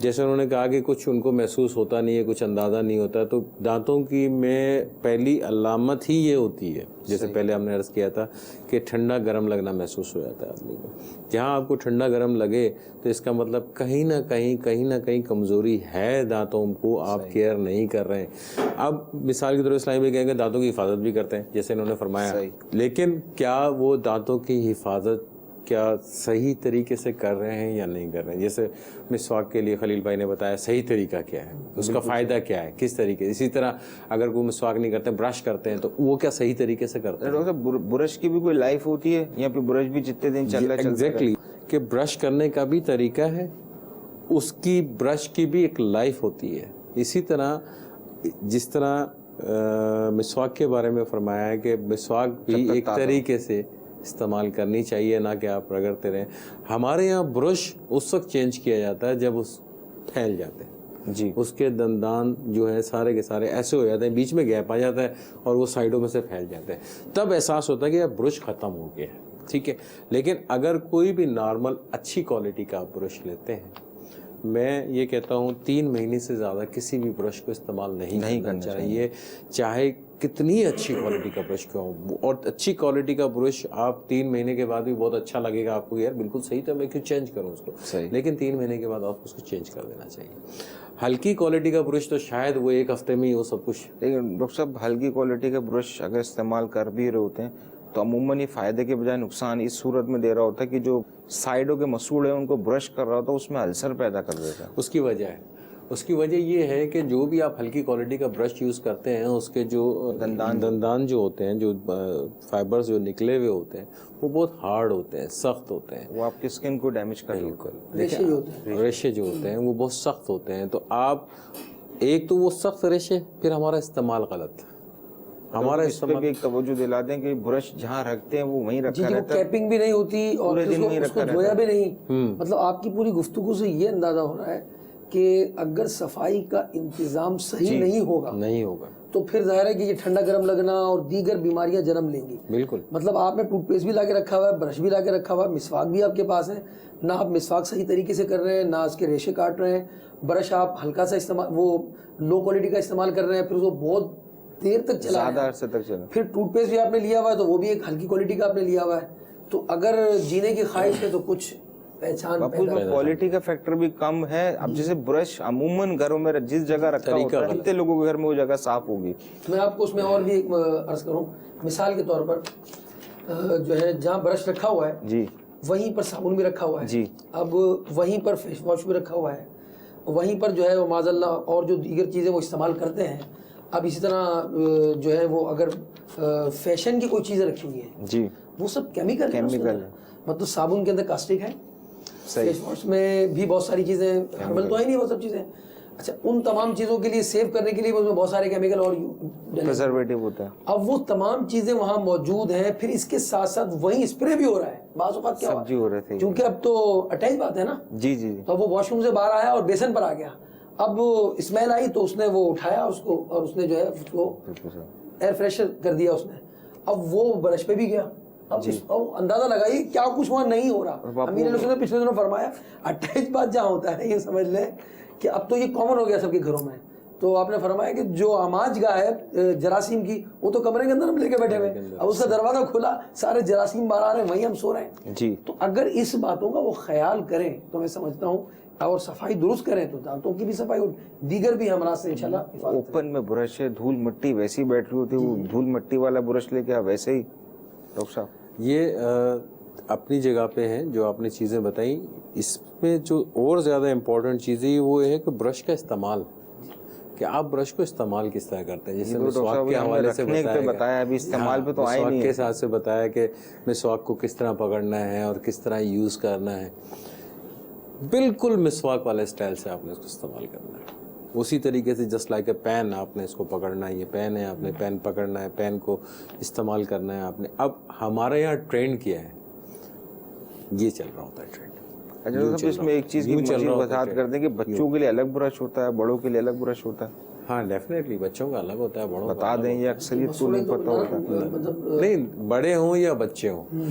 جیسے انہوں نے کہا کہ کچھ ان کو محسوس ہوتا نہیں ہے, کچھ اندازہ نہیں ہوتا, تو دانتوں کی میں پہلی علامت ہی یہ ہوتی ہے, جیسے پہلے ہم نے عرض کیا تھا کہ ٹھنڈا گرم لگنا محسوس ہو جاتا ہے آدمی کو. جہاں آپ کو ٹھنڈا گرم لگے تو اس کا مطلب کہیں نہ کہیں کمزوری ہے دانتوں کو, آپ کیئر نہیں کر رہے ہیں. اب مثال کے طور پر اسلامی میں کہیں گے دانتوں کی حفاظت بھی کرتے ہیں جیسے انہوں نے فرمایا, لیکن کیا وہ دانتوں کی حفاظت کیا صحیح طریقے سے کر رہے ہیں یا نہیں کر رہے ہیں؟ جیسے مسواک کے لیے خلیل بھائی نے بتایا صحیح طریقہ کیا ہے, اس کا فائدہ کیا ہے, کس طریقے. اسی طرح اگر کوئی مسواک نہیں کرتے, برش کرتے ہیں, تو وہ کیا صحیح طریقے سے کرتے ہیں؟ ڈاکٹر صاحب برش کی بھی کوئی لائف ہوتی ہے یا پھر برش بھی جتنے دن چل رہا ہے ایگزیکٹلی, کہ برش کرنے کا بھی طریقہ ہے, اس کی برش کی بھی ایک لائف ہوتی ہے. اسی طرح جس طرح مسواک کے بارے میں فرمایا ہے کہ مسواک بھی ایک طریقے سے استعمال کرنی چاہیے, نہ کہ آپ رگڑتے رہیں. ہمارے یہاں برش اس وقت چینج کیا جاتا ہے جب اس پھیل جاتے ہیں جی, اس کے دندان جو ہے سارے کے سارے ایسے ہو جاتے ہیں, بیچ میں گیپ آ جاتا ہے اور وہ سائڈوں میں سے پھیل جاتے ہیں, تب احساس ہوتا ہے کہ اب برش ختم ہو گیا ہے. ٹھیک ہے, لیکن اگر کوئی بھی نارمل اچھی کوالٹی کا آپ برش لیتے ہیں, میں یہ کہتا ہوں 3 مہینے سے زیادہ کسی بھی برش کو استعمال نہیں کرنا چاہیے, چاہے کتنی اچھی کوالٹی کا برش کیوں ہو. اور اچھی کوالٹی کا برش آپ 3 مہینے کے بعد بھی بہت اچھا لگے گا آپ کو, یار بالکل صحیح تھا, میں کیوں چینج کروں اس کو, لیکن 3 مہینے کے بعد آپ اس کو چینج کر دینا چاہیے. ہلکی کوالٹی کا برش تو شاید وہ 1 ہفتے میں ہی وہ سب کچھ. لیکن ڈاکٹر صاحب ہلکی کوالٹی کا برش اگر استعمال کر بھی رہے ہوتے ہیں تو عموماً یہ فائدے کے بجائے نقصان اس صورت میں دے رہا ہوتا ہے کہ جو سائڈوں کے مسوڑ ہیں ان کو برش کر رہا ہوتا ہے, اس میں السر پیدا کر دیتا ہے. اس کی وجہ یہ ہے کہ جو بھی آپ ہلکی کوالٹی کا برش یوز کرتے ہیں, اس کے جو دندان جو ہوتے ہیں, جو فائبرز جو نکلے ہوئے ہوتے ہیں, وہ بہت ہارڈ ہوتے ہیں, سخت ہوتے ہیں, وہ آپ کی اسکن کو ڈیمیج کر ریشے جو ہوتے ہیں وہ بہت سخت ہوتے ہیں. تو آپ ایک تو وہ سخت ریشے, پھر ہمارا استعمال غلط, ہمارا اس پہ بھی ایک توجہ دلا دیں کہ برش جہاں رکھتے ہیں وہ وہیں رکھا رہتا ہے, کیپنگ بھی نہیں ہوتی اور اس کو دھویا بھی نہیں. مطلب آپ کی پوری گفتگو سے یہ اندازہ ہو رہا ہے کہ اگر صفائی کا انتظام صحیح نہیں ہوگا تو پھر ظاہر ہے کہ یہ ٹھنڈا گرم لگنا اور دیگر بیماریاں جنم لیں گی. بالکل, مطلب آپ نے ٹوتھ پیسٹ بھی لا کے رکھا ہوا ہے, برش بھی لا کے رکھا ہوا ہے, مسواک بھی آپ کے پاس ہے, نہ آپ مسواک صحیح طریقے سے کر رہے ہیں, نہ اس کے ریشے کاٹ رہے ہیں, برش آپ ہلکا سا استعمال, وہ لو کوالٹی کا استعمال کر رہے ہیں, پھر اس کو بہت دیر تک چلا, زیادہ عرصے تک چلا, پھر ٹوتھ پیسٹ بھی آپ نے لیا ہوا ہے تو وہ بھی ایک ہلکی کوالٹی کا آپ نے لیا ہوا ہے. تو اگر جینے کی خواہش ہے تو کچھ پہچان کوالٹی کا فیکٹر بھی کم ہے. اب جیسے برش عموماً گھروں میں جس جگہ رکھا ہوتا ہے کتنے لوگوں کے گھر میں وہ جگہ صاف ہوگی. میں آپ کو اس میں اور بھی ایک عرض کروں, مثال کے طور پر جو ہے جہاں برش رکھا ہوا ہے جی وہیں پر صابن بھی رکھا ہوا ہے جی, اب وہیں پر فیس واش بھی رکھا ہوا ہے, وہیں پر جو ہے وہ معاذ اللہ اور جو دیگر چیزیں وہ استعمال کرتے ہیں. اب اسی طرح جو ہے وہ اگر فیشن کی کوئی چیزیں رکھی ہوئی ہیں جی, وہ سب کیمیکل ہے. مطلب صابن کے اندر کاسٹک ہے, فیس واش میں بھی بہت ساری چیزیں, ہربل تو ہے نہیں وہ سب چیزیں. اچھا, ان تمام چیزوں کے لیے سیو کرنے کے لیے اس میں بہت سارے کیمیکل اور پریزرویٹو ہوتا ہے. اب وہ تمام چیزیں وہاں موجود ہیں, پھر اس کے ساتھ ساتھ وہیں اسپرے بھی ہو رہا ہے. بعض اوقات کیا سبزی ہو رہے تھے کیونکہ اب تو اٹیچ بات ہے نا, جی جی, تو وہ واش روم سے باہر آیا اور بیسن پر آ گیا, اب اسمیل آئی تو اس نے وہ اٹھایا اس کو اور اس نے جو ہے اس کو ایئر فریشر کر دیا اس نے, اب وہ برش پہ بھی گیا. اب اندازہ لگائیے کیا کچھ وہاں نہیں ہو رہا. امیر علیہ نے پچھلے دنوں فرمایا اٹیچ بات جہاں ہوتا ہے, یہ سمجھ لیں کہ اب تو یہ کامن ہو گیا سب کے گھروں میں. تو آپ نے فرمایا کہ جو آماج گاہ ہے جراثیم کی, وہ تو کمرے کے اندر ہم لے کے بیٹھے ہوئے, اب اس کا دروازہ کھلا, سارے جراثیم باہر آ رہے ہیں, وہیں ہم سو رہے ہیں جی. تو اگر اس باتوں کا وہ خیال کریں تو میں سمجھتا ہوں اور صفائی درست کریں تو دانتوں کی بھی صفائی اور دیگر بھی ہمارا سے انشاءاللہ. اوپن میں برش ہے, دھول مٹی ویسی بیٹھ رہی ہوتی ہے, وہ دھول مٹی والا برش لے کے ویسے ہی. ڈاکٹر صاحب یہ اپنی جگہ پہ ہیں جو آپ نے چیزیں بتائیں, اس میں جو اور زیادہ امپورٹنٹ چیز ہے وہ ہے کہ برش کا استعمال, کہ آپ برش کو استعمال کس طرح کرتے ہیں. جیسے مسواک کے حوالے سے بتایا, ابھی استعمال پہ تو آئے نہیں, مسواک کے ساتھ سے بتایا کہ مسواک کو کس طرح پکڑنا ہے اور کس طرح یوز کرنا ہے. بالکل مسواک والے اسٹائل سے آپ نے اس کو استعمال کرنا ہے, اسی طریقے سے جسٹ لائک اے پین آپ نے اس کو پکڑنا ہے, یہ پین ہے آپ نے پین پکڑنا ہے, پین کو استعمال کرنا ہے آپ نے. اب ہمارے یہاں ٹرینڈ کیا ہے, یہ چل رہا ہوتا ہے ٹرینڈ. اچھا, اس میں ایک چیز کی مزید وضاحت کر دیں کہ بچوں کے لیے الگ برش ہوتا ہے, بڑوں کے لیے الگ برش ہوتا ہے. ہاں ڈیفینیٹلی بچوں کا الگ ہوتا ہے, بڑوں بتا دیں, یہ اکثریت کو نہیں پتہ ہوتا. نہیں, بڑے ہوں یا بچے ہوں,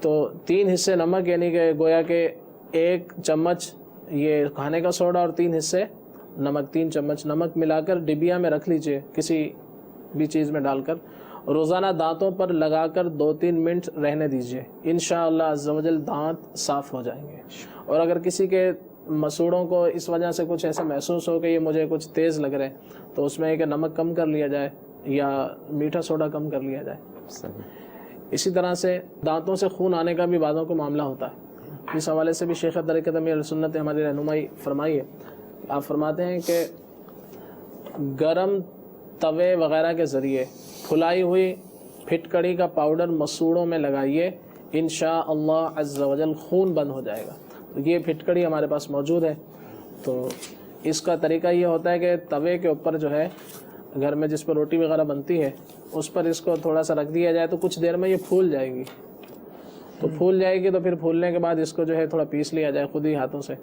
تو 3 حصے نمک، یعنی کہ گویا کہ 1 چمچ یہ کھانے کا سوڈا اور 3 حصے نمک، 3 چمچ نمک ملا کر ڈبیا میں رکھ لیجئے کسی بھی چیز میں ڈال کر، روزانہ دانتوں پر لگا کر 2-3 منٹ رہنے دیجئے، انشاءاللہ عز و جل دانت صاف ہو جائیں گے۔ اور اگر کسی کے مسوڑوں کو اس وجہ سے کچھ ایسا محسوس ہو کہ یہ مجھے کچھ تیز لگ رہے ہیں، تو اس میں کہ نمک کم کر لیا جائے یا میٹھا سوڈا کم کر لیا جائے۔ اسی طرح سے دانتوں سے خون آنے کا بھی بعضوں کو معاملہ ہوتا ہے، اس حوالے سے بھی شیخ طریقت امیر سنت نے ہماری رہنمائی فرمائی ہے۔ آپ فرماتے ہیں کہ گرم توے وغیرہ کے ذریعے پھلائی ہوئی پھٹکڑی کا پاؤڈر مسوڑوں میں لگائیے، انشاءاللہ عز و جل خون بند ہو جائے گا۔ تو یہ پھٹکڑی ہمارے پاس موجود ہے، تو اس کا طریقہ یہ ہوتا ہے کہ توے کے اوپر جو ہے گھر میں جس پر روٹی وغیرہ بنتی ہے اس پر اس کو تھوڑا سا رکھ دیا جائے تو کچھ دیر میں یہ پھول جائے گی، تو پھول جائے گی تو پھر پھولنے کے بعد اس کو جو ہے تھوڑا پیس لیا جائے خود ہی ہاتھوں سے،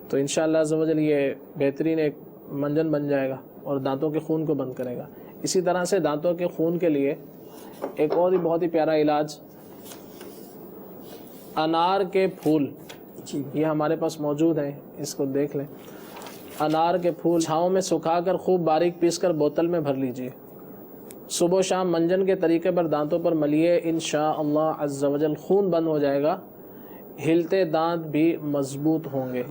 تو انشاءاللہ عز و جل یہ بہترین ایک منجن بن جائے گا اور دانتوں کے خون کو بند کرے گا۔ اسی طرح سے دانتوں کے خون کے لیے ایک اور بہت ہی پیارا علاج، انار کے پھول، یہ ہمارے پاس موجود ہیں، اس کو دیکھ لیں۔ انار کے پھول چھاؤں میں سکھا کر خوب باریک پیس کر بوتل میں بھر لیجئے، صبح و شام منجن کے طریقے پر دانتوں پر ملیے، انشاءاللہ عز و جل خون بند ہو جائے گا، ہلتے دانت بھی مضبوط ہوں گے۔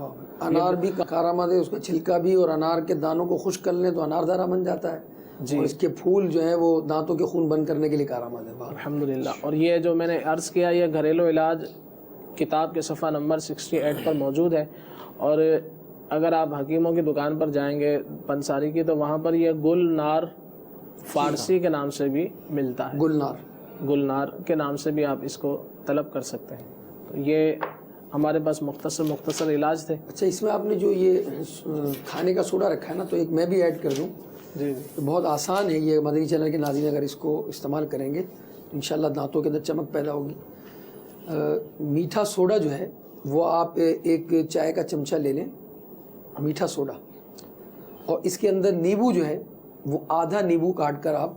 انار بھی کارآمد ہے، اس کا چھلکا بھی، اور انار کے دانوں کو خشک کر لیں تو انار دارا بن جاتا ہے جی، اور اس کے پھول جو ہیں وہ دانتوں کے خون بند کرنے کے لیے کارآمد ہے۔ الحمدللہ۔ اور یہ جو میں نے عرض کیا یہ گھریلو علاج کتاب کے صفحہ نمبر 68 پر موجود ہے، اور اگر آپ حکیموں کی دکان پر جائیں گے پنساری کی تو وہاں پر یہ گلنار فارسی کے نام سے بھی ملتا ہے، گلنار کے نام سے بھی آپ اس کو طلب کر سکتے ہیں۔ تو یہ ہمارے پاس مختصر علاج تھے۔ اچھا، اس میں آپ نے جو یہ کھانے کا سوڈا رکھا ہے نا، تو ایک میں بھی ایڈ کر دوں۔ جی بہت آسان ہے یہ، مدنی چینل کے ناظرین اگر اس کو استعمال کریں گے تو انشاءاللہ دانتوں کے اندر چمک پیدا ہوگی۔ میٹھا سوڈا جو ہے وہ آپ ایک چائے کا چمچہ لے لیں، میٹھا سوڈا، اور اس کے اندر نیبو جو ہے وہ آدھا نیبو کاٹ کر آپ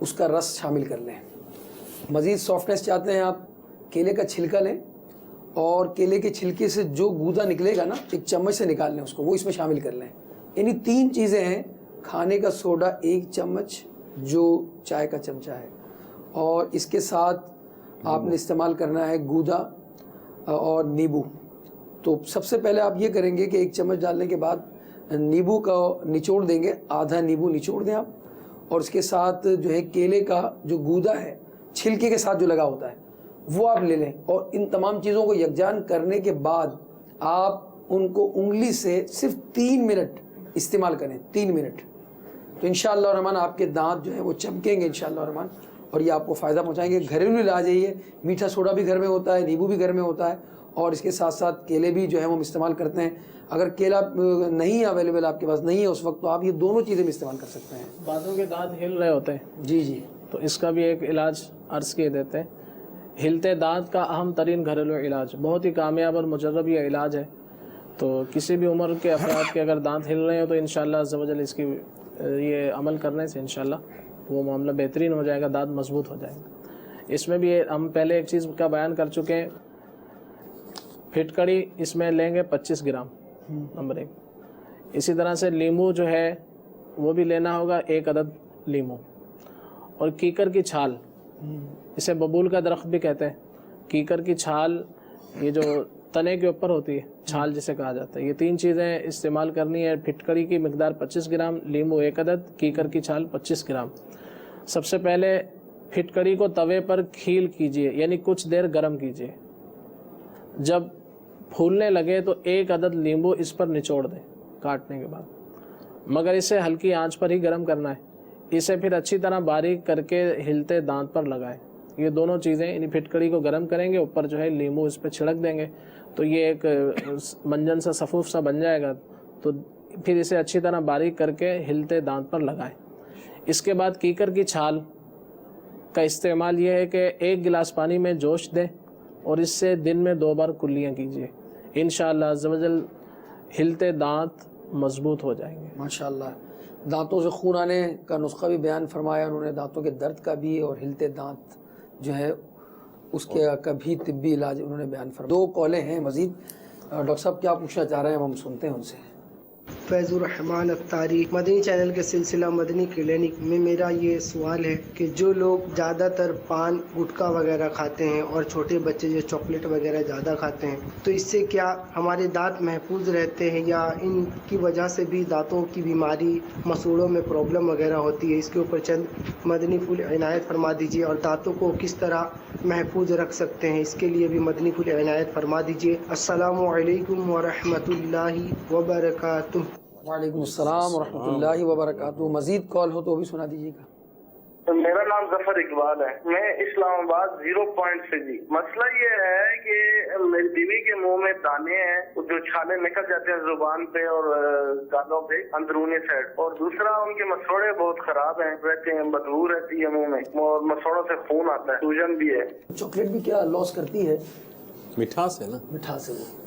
اس کا رس شامل کر لیں۔ مزید سافٹنس چاہتے ہیں آپ، کیلے کا چھلکا لیں اور کیلے کے چھلکے سے جو گودا نکلے گا نا ایک چمچ سے نکال لیں اس کو، وہ اس میں شامل کر لیں۔ یعنی 3 چیزیں ہیں، کھانے کا سوڈا 1 چمچ جو چائے کا چمچہ ہے، اور اس کے ساتھ آپ نے استعمال کرنا ہے گودا اور نیبو۔ تو سب سے پہلے آپ یہ کریں گے کہ 1 چمچ ڈالنے کے بعد نیبو کا نچوڑ دیں گے، آدھا نیبو نچوڑ دیں آپ، اور اس کے ساتھ جو ہے کیلے کا جو گودا ہے چھلکے کے ساتھ جو لگا ہوتا ہے وہ آپ لے لیں، اور ان تمام چیزوں کو یکجان کرنے کے بعد آپ ان کو انگلی سے صرف 3 منٹ استعمال کریں، 3 منٹ، تو انشاءاللہ الرحمن آپ کے دانت جو ہے وہ چمکیں گے انشاءاللہ الرحمن، اور یہ آپ کو فائدہ پہنچائیں گے۔ گھریلو علاج ہے یہ، میٹھا سوڈا بھی گھر میں ہوتا ہے، نیبو بھی گھر میں ہوتا ہے، اور اس کے ساتھ ساتھ کیلے بھی جو ہے ہم استعمال کرتے ہیں۔ اگر کیلا نہیں اویلیبل آپ کے پاس نہیں ہے اس وقت، تو آپ یہ دونوں چیزیں بھی استعمال کر سکتے ہیں۔ بعضوں کے دانت ہل رہے ہوتے ہیں، جی تو اس کا بھی ایک علاج عرض کیے دیتے ہیں۔ ہلتے دانت کا اہم ترین گھریلو علاج، بہت ہی کامیاب اور مجرب یہ علاج ہے، تو کسی بھی عمر کے افراد کے اگر دانت ہل رہے ہیں تو انشاءاللہ عز و جل اس کی یہ عمل کرنے سے انشاءاللہ وہ معاملہ بہترین ہو جائے گا، دانت مضبوط ہو جائیں گے۔ اس میں بھی ہم پہلے ایک چیز کا بیان کر چکے ہیں، پھٹکڑی اس میں لیں گے 25 گرام، نمبر 1۔ اسی طرح سے لیمو جو ہے وہ بھی لینا ہوگا، 1 عدد لیمو، اور کیکر کی چھال، اسے ببول کا درخت بھی کہتے ہیں، کیکر کی چھال یہ جو تنے کے اوپر ہوتی ہے، چھال جسے کہا جاتا ہے، یہ 3 چیزیں استعمال کرنی ہے۔ پھٹکڑی کی مقدار 25 گرام، لیمو 1 عدد، کیکر کی چھال 25 گرام۔ سب سے پہلے پھٹکڑی کو توے پر کھیل کیجئے، یعنی کچھ دیر گرم کیجئے، جب پھولنے لگے تو 1 عدد لیمبو اس پر نچوڑ دیں کاٹنے کے بعد، مگر اسے ہلکی آنچ پر ہی گرم کرنا ہے۔ اسے پھر اچھی طرح باریک کر کے ہلتے دانت پر لگائیں۔ یہ دونوں چیزیں، یعنی پھٹکڑی کو گرم کریں گے، اوپر جو ہے لیمو اس پہ چھڑک دیں گے، تو یہ ایک منجن سا صفوف سا بن جائے گا، تو پھر اسے اچھی طرح باریک کر کے ہلتے دانت پر لگائیں۔ اس کے بعد کیکر کی چھال کا استعمال یہ ہے کہ 1 گلاس پانی میں جوش دیں اور اس سے دن میں 2 بار کلیاں کیجیے، انشاءاللہ عز و جل ہلتے دانت مضبوط ہو جائیں گے۔ ماشاءاللہ، دانتوں سے خون آنے کا نسخہ بھی بیان فرمایا انہوں نے، دانتوں کے درد کا بھی، اور ہلتے دانت جو ہے اس کے کا بھی طبی علاج انہوں نے بیان فرمایا. 2 کالیں ہیں مزید. ڈاکٹر صاحب کیا پوچھنا چاہ رہے ہیں ہم سنتے ہیں ان سے. فیض الرحمان اتاری مدنی چینل کے سلسلہ مدنی کلینک میں میرا یہ سوال ہے کہ جو لوگ زیادہ تر پان گٹکا وغیرہ کھاتے ہیں اور چھوٹے بچے جو چاکلیٹ وغیرہ زیادہ کھاتے ہیں تو اس سے کیا ہمارے دانت محفوظ رہتے ہیں یا ان کی وجہ سے بھی دانتوں کی بیماری مسوڑوں میں پرابلم وغیرہ ہوتی ہے؟ اس کے اوپر چند مدنی پھول عنایت فرما دیجیے. اور دانتوں کو کس طرح محفوظ رکھ سکتے ہیں اس کے لیے بھی مدنی پھول عنایت فرما دیجیے. السلام علیکم ورحمۃ اللہ وبرکاتہ. وعلیکم السلام ورحمۃ اللہ وبرکاتہ. مزید کال ہو تو بھی سنا دیجیے گا. میرا نام ظفر اقبال ہے, میں اسلام آباد 0 پوائنٹ سے. جی مسئلہ یہ ہے کہ میری بیوی کے منہ میں دانے ہیں جو چھالے نکل جاتے ہیں زبان پہ اور گالوں پہ اندرونی سائڈ, اور دوسرا ان کے مسوڑے بہت خراب ہیں رہتے ہیں, بدبو رہتی ہے منہ میں اور مسوڑوں سے خون آتا ہے, سوجن بھی ہے. چاکلیٹ بھی کیا لاس کرتی ہے؟ مٹھاس ہے نا,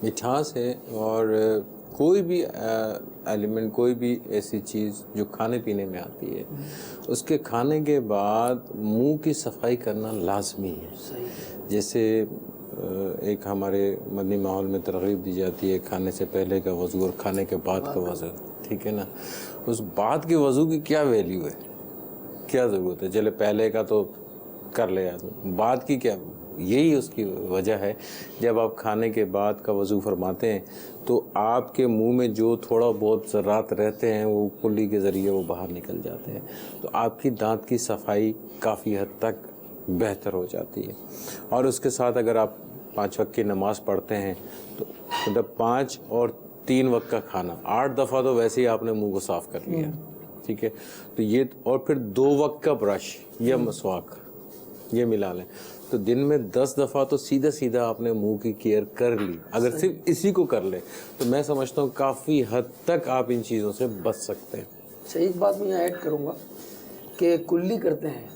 مٹھاس ہے. اور کوئی بھی ایلیمنٹ, کوئی بھی ایسی چیز جو کھانے پینے میں آتی ہے, اس کے کھانے کے بعد منہ کی صفائی کرنا لازمی ہے. جیسے ایک ہمارے مدنی ماحول میں ترغیب دی جاتی ہے کھانے سے پہلے کا وضو اور کھانے کے بعد کا وضو, ٹھیک ہے نا. اس بعد کے وضو کی کیا ویلیو ہے, کیا ضرورت ہے؟ چلے پہلے کا تو کر لے آدمی, بعد کی کیا؟ یہی اس کی وجہ ہے. جب آپ کھانے کے بعد کا وضو فرماتے ہیں تو آپ کے منہ میں جو تھوڑا بہت ذرات رہتے ہیں وہ کلی کے ذریعے وہ باہر نکل جاتے ہیں, تو آپ کی دانت کی صفائی کافی حد تک بہتر ہو جاتی ہے. اور اس کے ساتھ اگر آپ 5 وقت کی نماز پڑھتے ہیں تو مطلب 5 اور 3 وقت کا کھانا 8 دفعہ تو ویسے ہی آپ نے منہ کو صاف کر لیا, ٹھیک ہے. تو یہ, اور پھر 2 وقت کا برش یا مسواک یہ ملا لیں تو دن میں 10 دفعہ تو سیدھا آپ نے منہ کی کیئر کر لی. اگر صرف اسی کو کر لیں تو میں سمجھتا ہوں کافی حد تک آپ ان چیزوں سے بچ سکتے ہیں. اچھا, ایک بات میں یہاں ایڈ کروں گا کہ کلی کرتے ہیں.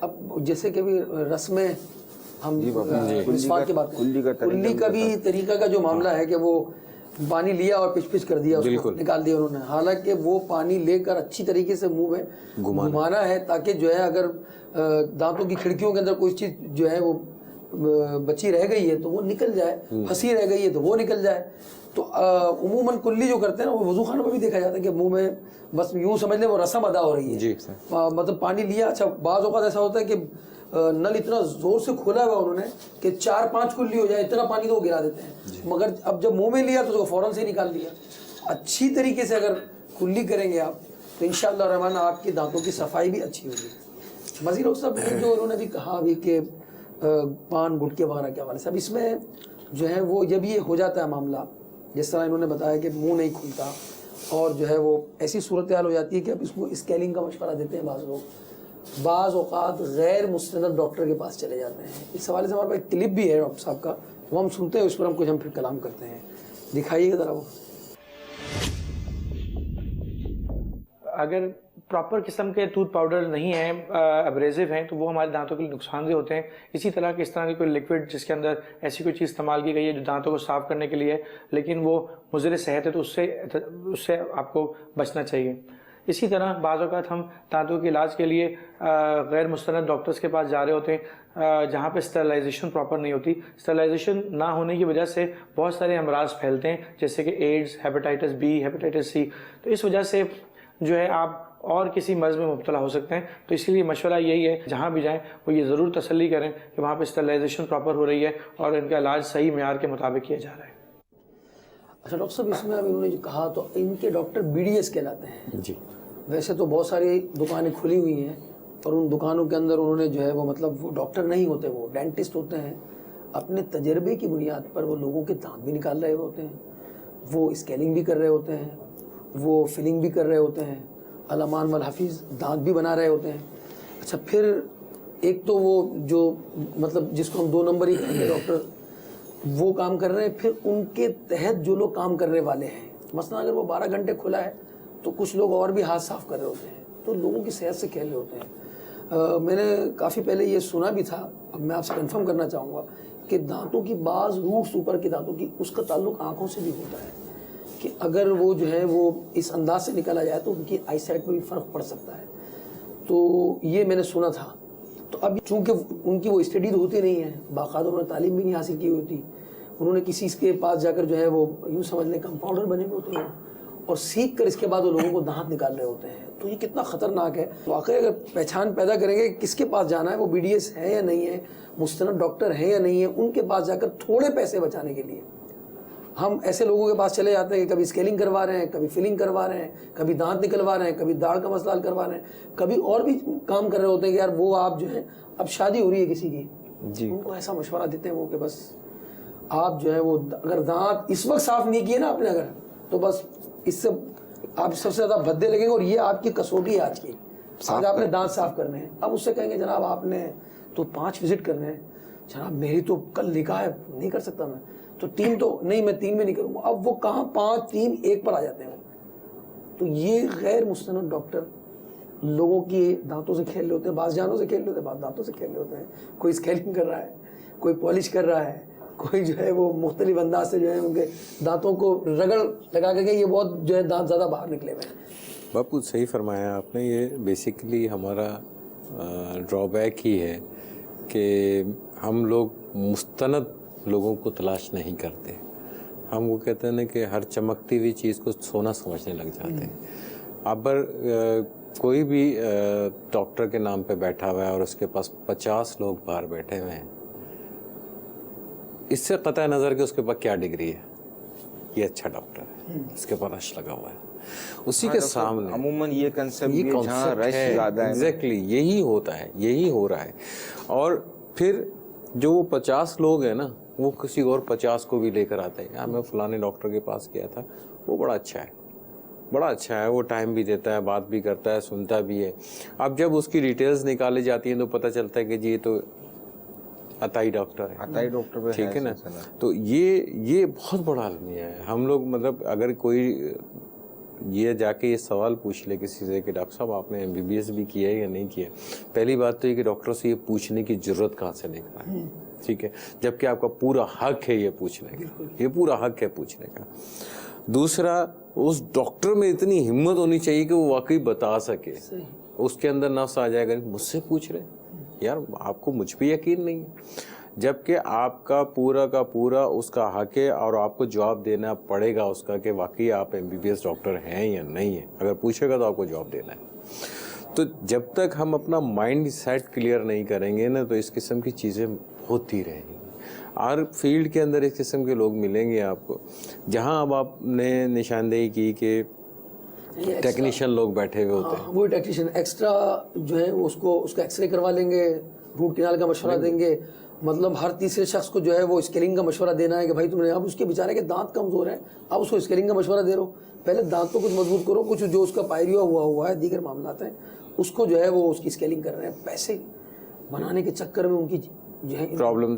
اب جیسے کہ بھی رسم ہم مسواک کی بات کریں, کلی کا بھی طریقہ کا جو معاملہ ہے کہ وہ پانی لیا اور پچ کر دیا, اس کو نکال دیا انہوں نے. حالانکہ وہ پانی لے کر اچھی طریقے سے منہ میں گھمانا ہے تاکہ جو ہے اگر دانتوں کی کھڑکیوں کے اندر کوئی چیز جو ہے وہ بچی رہ گئی ہے تو وہ نکل جائے, پھنسی رہ گئی ہے تو وہ نکل جائے. تو عموماً کلی جو کرتے ہیں نا وہ وضو خانوں میں بھی دیکھا جاتا ہے کہ منہ میں بس یوں سمجھ لیں وہ رسم ادا ہو رہی ہے. مطلب پانی لیا, اچھا بعض اوقات ایسا ہوتا ہے کہ نل اتنا زور سے کھولا ہوا انہوں نے کہ 4-5 کلی ہو جائے, اتنا پانی تو وہ گرا دیتے ہیں. مگر اب جب منہ میں لیا تو فوراً سے نکال لیا. اچھی طریقے سے اگر کلی کریں گے آپ تو انشاءاللہ الرحمن آپ کی دانتوں کی صفائی بھی اچھی ہوگی. مزید صاحب جو انہوں نے بھی کہا ابھی کہ پان گٹکے وغیرہ کے حوالے سے, اب اس میں جو ہے وہ جب یہ ہو جاتا ہے معاملہ جس طرح انہوں نے بتایا کہ منہ نہیں کھلتا اور جو ہے وہ ایسی صورتحال ہو جاتی ہے کہ اب اس کو اسکیلنگ کا مشورہ دیتے ہیں بعض لوگ, بعض اوقات غیر مستند ڈاکٹر کے پاس چلے جاتے ہیں. اس حوالے سے ہمارے پاس ایک کلپ بھی ہے ڈاکٹر صاحب کا, وہ ہم سنتے ہیں, اس پر ہم کچھ پھر کلام کرتے ہیں. دکھائیے گا ذرا وہ. اگر پراپر قسم کے ٹوتھ پاؤڈر نہیں ہیں, ابریزو ہیں, تو وہ ہمارے دانتوں کے لیے نقصان دہ ہوتے ہیں. اسی طرح کہ اس طرح کی کوئی لکوڈ جس کے اندر ایسی کوئی چیز استعمال کی گئی ہے جو دانتوں کو صاف کرنے کے لیے لیکن وہ مضر صحت ہے تو اس سے آپ کو بچنا چاہیے. اسی طرح بعض اوقات ہم دانتوں کے علاج کے لیے غیر مستند ڈاکٹرز کے پاس جا رہے ہوتے ہیں جہاں پہ اسٹرلائزیشن پراپر نہیں ہوتی. اسٹرلائزیشن نہ ہونے کی وجہ سے بہت سارے امراض پھیلتے ہیں جیسے کہ AIDS, hepatitis B, hepatitis C. تو اس وجہ سے جو ہے آپ اور کسی مرض میں مبتلا ہو سکتے ہیں. تو اسی لیے مشورہ یہی ہے جہاں بھی جائیں وہ یہ ضرور تسلی کریں کہ وہاں پہ اسٹرلائزیشن پراپر ہو رہی ہے اور ان کا علاج صحیح معیار کے مطابق کیا جا رہا ہے. اچھا ڈاکٹر صاحب, اس میں اب انہوں نے جو کہا تو ان کے ڈاکٹر BDS کہلاتے ہیں. جی ویسے تو بہت ساری دکانیں کھلی ہوئی ہیں اور ان دکانوں کے اندر انہوں نے جو ہے وہ مطلب وہ ڈاکٹر نہیں ہوتے, وہ ڈینٹسٹ ہوتے ہیں. اپنے تجربے کی بنیاد پر وہ لوگوں کے دانت بھی نکال رہے ہوتے ہیں, وہ اسکیلنگ بھی کر رہے ہوتے ہیں, وہ فلنگ بھی کر رہے ہوتے ہیں, علامان والحفیظ دانت بھی بنا رہے ہوتے ہیں. اچھا پھر ایک تو وہ جو مطلب جس کو ہم 2 نمبر ہی کہیں گے ڈاکٹر, وہ کام کر رہے ہیں. پھر ان کے تحت جو لوگ کام کرنے والے ہیں, مثلا اگر وہ 12 گھنٹے کھلا ہے تو کچھ لوگ اور بھی ہاتھ صاف کر رہے ہوتے ہیں, تو لوگوں کی صحت سے کھیل رہے ہوتے ہیں. میں نے کافی پہلے یہ سنا بھی تھا, اب میں آپ سے کنفرم کرنا چاہوں گا کہ دانتوں کی بعض روٹس اوپر کے دانتوں کی اس کا تعلق آنکھوں سے بھی ہوتا ہے کہ اگر وہ جو ہے وہ اس انداز سے نکالا جائے تو ان کی آئی سائٹ پہ بھی فرق پڑ سکتا ہے. تو یہ میں نے سنا تھا. تو اب چونکہ ان کی وہ اسٹڈی تو ہوتی نہیں ہے, باقاعدہ انہوں نے تعلیم بھی نہیں حاصل کی ہوتی, انہوں نے کسی کے پاس جا کر جو ہے وہ یوں سمجھ لیں کمپاؤنڈر بنے ہوئے ہوتے ہیں اور سیکھ کر اس کے بعد وہ لوگوں کو دانت نکال رہے ہوتے ہیں. تو یہ کتنا خطرناک ہے. واقعی اگر پہچان پیدا کریں گے کس کے پاس جانا ہے, وہ بی ڈی ایس ہے یا نہیں ہے, مستند ڈاکٹر ہیں یا نہیں ہے, ان کے پاس جا کر تھوڑے پیسے بچانے کے لیے ہم ایسے لوگوں کے پاس چلے جاتے ہیں کہ کبھی اسکیلنگ کروا رہے ہیں, کبھی فلنگ کروا رہے ہیں, کبھی دانت نکلوا رہے ہیں, کبھی داڑھ کا مسئلہ حل کروا رہے ہیں, کبھی اور بھی کام کر رہے ہوتے ہیں کہ یار وہ آپ جو ہے اب شادی ہو رہی ہے کسی کی جی, ان کو ایسا مشورہ دیتے ہیں وہ کہ بس آپ جو ہے وہ اگر دانت اس وقت صاف نہیں کیے نا آپ نے اگر, تو بس اس سے آپ سب سے زیادہ بھدے لگیں گے اور یہ آپ کی کسوٹی ہے آج کی. آج آپ نے دانت صاف کرنے ہیں, اب اس سے کہیں گے جناب آپ نے تو 5 وزٹ کرنے ہیں, جناب میری تو کل نکاح ہے نہیں کر سکتا میں, تو 3 تو نہیں میں 3 میں نہیں کروں گا. اب وہ کہاں 5 3 1 پر آ جاتے ہیں. تو یہ غیر مستند ڈاکٹر لوگوں کی دانتوں سے کھیل رہے ہوتے ہیں, بعض جانوں سے کھیل رہے ہوتے ہیں, بعض دانتوں سے کھیل رہے ہوتے ہیں. کوئی اسکیلنگ کر رہا ہے, کوئی پالش کر رہا ہے, کوئی جو ہے وہ مختلف انداز سے جو ہے ان کے دانتوں کو رگڑ لگا کے یہ بہت جو ہے دانت زیادہ باہر نکلے ہوئے ہیں. باپو صحیح فرمایا آپ نے. یہ بیسیکلی ہمارا ڈرا بیک ہی ہے کہ ہم لوگ مستند لوگوں کو تلاش نہیں کرتے. ہم وہ کہتے ہیں نا کہ ہر چمکتی ہوئی چیز کو سونا سمجھنے لگ جاتے ہیں. اب کوئی بھی ڈاکٹر کے نام پہ بیٹھا ہوا ہے اور اس کے پاس 50 لوگ باہر بیٹھے ہوئے ہیں, اس سے قطع نظر کہ اس کے پاس کیا ڈگری ہے, یہ اچھا ڈاکٹر ہے, اس کے پاس رش لگا ہوا ہے, اسی کے سامنے عموماً یہ کنسیپٹ جہاں رش زیادہ ہے ایگزیکٹلی یہی ہوتا ہے, یہی ہو رہا ہے. اور پھر جو وہ 50 لوگ ہیں نا وہ کسی اور 50 کو بھی لے کر آتے ہیں. میں فلانے ڈاکٹر کے پاس گیا تھا, وہ بڑا اچھا ہے, بڑا اچھا ہے, وہ ٹائم بھی دیتا ہے, بات بھی کرتا ہے, سنتا بھی ہے. اب جب اس کی ڈیٹیلز نکالی جاتی ہیں تو پتہ چلتا ہے کہ جی یہ تو عطائی ڈاکٹر ہے, عطائی ڈاکٹر ٹھیک ہے نا. تو یہ بہت بڑا المیہ ہے. ہم لوگ مطلب اگر کوئی یہ جا کے یہ سوال پوچھ لے کسی سے کہ ڈاکٹر صاحب آپ نے MBBS بھی کیا ہے یا نہیں کیا, پہلی بات تو یہ کہ ڈاکٹر سے یہ پوچھنے کی ضرورت کہاں سے نکلا ہے, ٹھیک ہے, جبکہ آپ کا پورا حق ہے یہ پوچھنے کا, یہ پورا حق ہے پوچھنے کا. دوسرا, اس ڈاکٹر میں اتنی ہمت ہونی چاہیے کہ وہ واقعی بتا سکے. اس کے اندر نفس آ جائے گا مجھ سے پوچھ رہے یار, آپ کو مجھ پہ یقین نہیں ہے, جبکہ آپ کا پورا اس کا حق ہے اور آپ کو جواب دینا پڑے گا اس کا کہ واقعی آپ MBBS ڈاکٹر ہیں یا نہیں ہیں. اگر پوچھے گا تو آپ کو جواب دینا ہے. تو جب تک ہم اپنا مائنڈ سیٹ کلیئر نہیں کریں گے نا تو اس قسم کی چیزیں ہوتی رہیں گی. ہر فیلڈ کے اندر اس قسم کے لوگ ملیں گے آپ کو. جہاں اب آپ نے نشاندہی کی کہ ٹیکنیشین لوگ بیٹھے ہوئے ہوتے ہیں, وہ ٹیکنیشین ایکسٹرا جو ہے اس کا ایکس رے کروا لیں گے, روٹ کینال کا مشورہ دیں گے, مطلب ہر تیسرے شخص کو جو ہے وہ اسکیلنگ کا مشورہ دینا ہے کہ بھائی تم نے, اب اس کے بیچارے کے دانت کمزور ہیں, اب اس کو اسکیلنگ کا مشورہ دے رہو. پہلے دانتوں کو مضبوط کرو, کچھ جو اس کا پائریوا ہوا ہے دیگر معاملات ہیں اس کو جو ہے وہ اس کی اسکیلنگ کر رہے ہیں. پیسے بنانے کے چکر میں ان کی پرابلم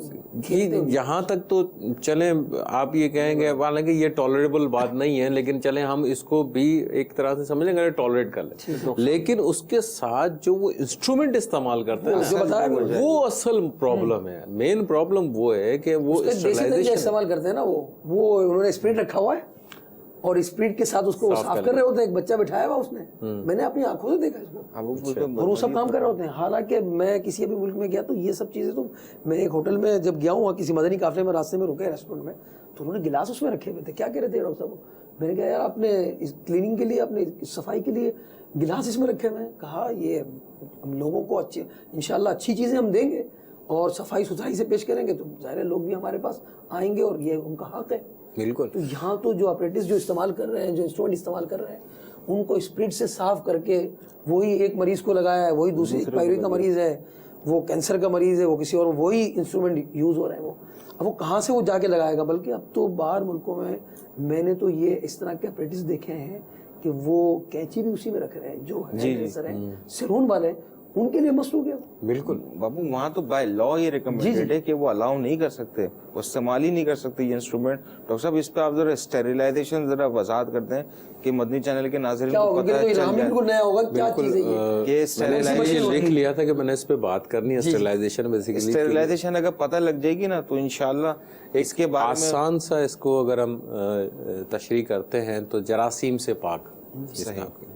یہاں تک تو چلیں آپ یہ کہیں گے, حالانکہ یہ ٹالریبل بات نہیں ہے, لیکن چلیں ہم اس کو بھی ایک طرح سے سمجھ لیں گے ٹالریٹ کر لیں, لیکن اس کے ساتھ جو وہ انسٹرومنٹ استعمال کرتے ہیں وہ اصل پرابلم ہے. مین پرابلم وہ ہے کہ وہ استعمال کرتے ہیں نا, وہ انہوں نے اسپرٹ رکھا ہوا ہے اور اسپرٹ کے ساتھ اس کو صاف کر رہے ہوتے ہیں. ایک بچہ بٹھایا ہوا اس نے, میں نے اپنی آنکھوں سے دیکھا اس کو, اور وہ سب کام کر رہے ہوتے ہیں. حالانکہ میں کسی ابھی ملک میں گیا تو یہ سب چیزیں, تو میں ایک ہوٹل میں جب گیا ہوں وہاں کسی مدنی قافلے میں راستے میں رکے ریسٹورینٹ میں, تو انہوں نے گلاس اس میں رکھے ہوئے تھے. کیا کہہ رہے تھے ڈاکٹر صاحب؟ میں نے کہا یار آپ نے کلیننگ کے لیے, اپنے صفائی کے لیے گلاس اس میں رکھے ہوئے ہیں. کہا یہ ہم لوگوں کو اچھی انشاءاللہ اچھی چیزیں ہم دیں گے اور صفائی ستھرائی سے پیش کریں گے تو ظاہر لوگ بھی ہمارے پاس آئیں گے اور یہ ان کا حق ہے. بالکل. تو یہاں تو جو اپریٹس جو استعمال کر رہے ہیں, جو انسٹرومنٹ استعمال کر رہے ہیں, ان کو اسپرٹ سے صاف کر کے وہی ایک مریض کو لگایا ہے, وہی دوسری پائروی کا مریض ہے, وہ کینسر کا مریض ہے, وہ کسی اور, وہی انسٹرومنٹ یوز ہو رہے ہیں. وہ اب وہ کہاں سے وہ جا کے لگائے گا؟ بلکہ اب تو باہر ملکوں میں نے تو یہ اس طرح کے اپریٹس دیکھے ہیں کہ وہ کینچی بھی اسی میں رکھ رہے ہیں, جو ہیئر ہیں سیلون والے, ان کے لیے مسلوق ہے. بالکل بابو, وہاں تو بائی لا یہ ریکمینڈیڈ ہے کہ وہ الاؤ نہیں کر سکتے, وہ استعمال ہی نہیں کر سکتے یہ انسٹرومنٹ. ڈاکٹر صاحب اس پہ آپ ذرا اسٹیریلائزیشن ذرا وضاحت کرتے ہیں کہ مدنی چینل کے ناظرین کو پتہ چل جائے. لکھ لیا تھا کہ میں نے اس پہ بات کرنی ہے. اسٹیریلائزیشن اگر پتہ لگ جائے گی نا تو انشاءاللہ اس کے بعد آسان سا اس کو اگر ہم تشریح کرتے ہیں تو جراثیم سے پاک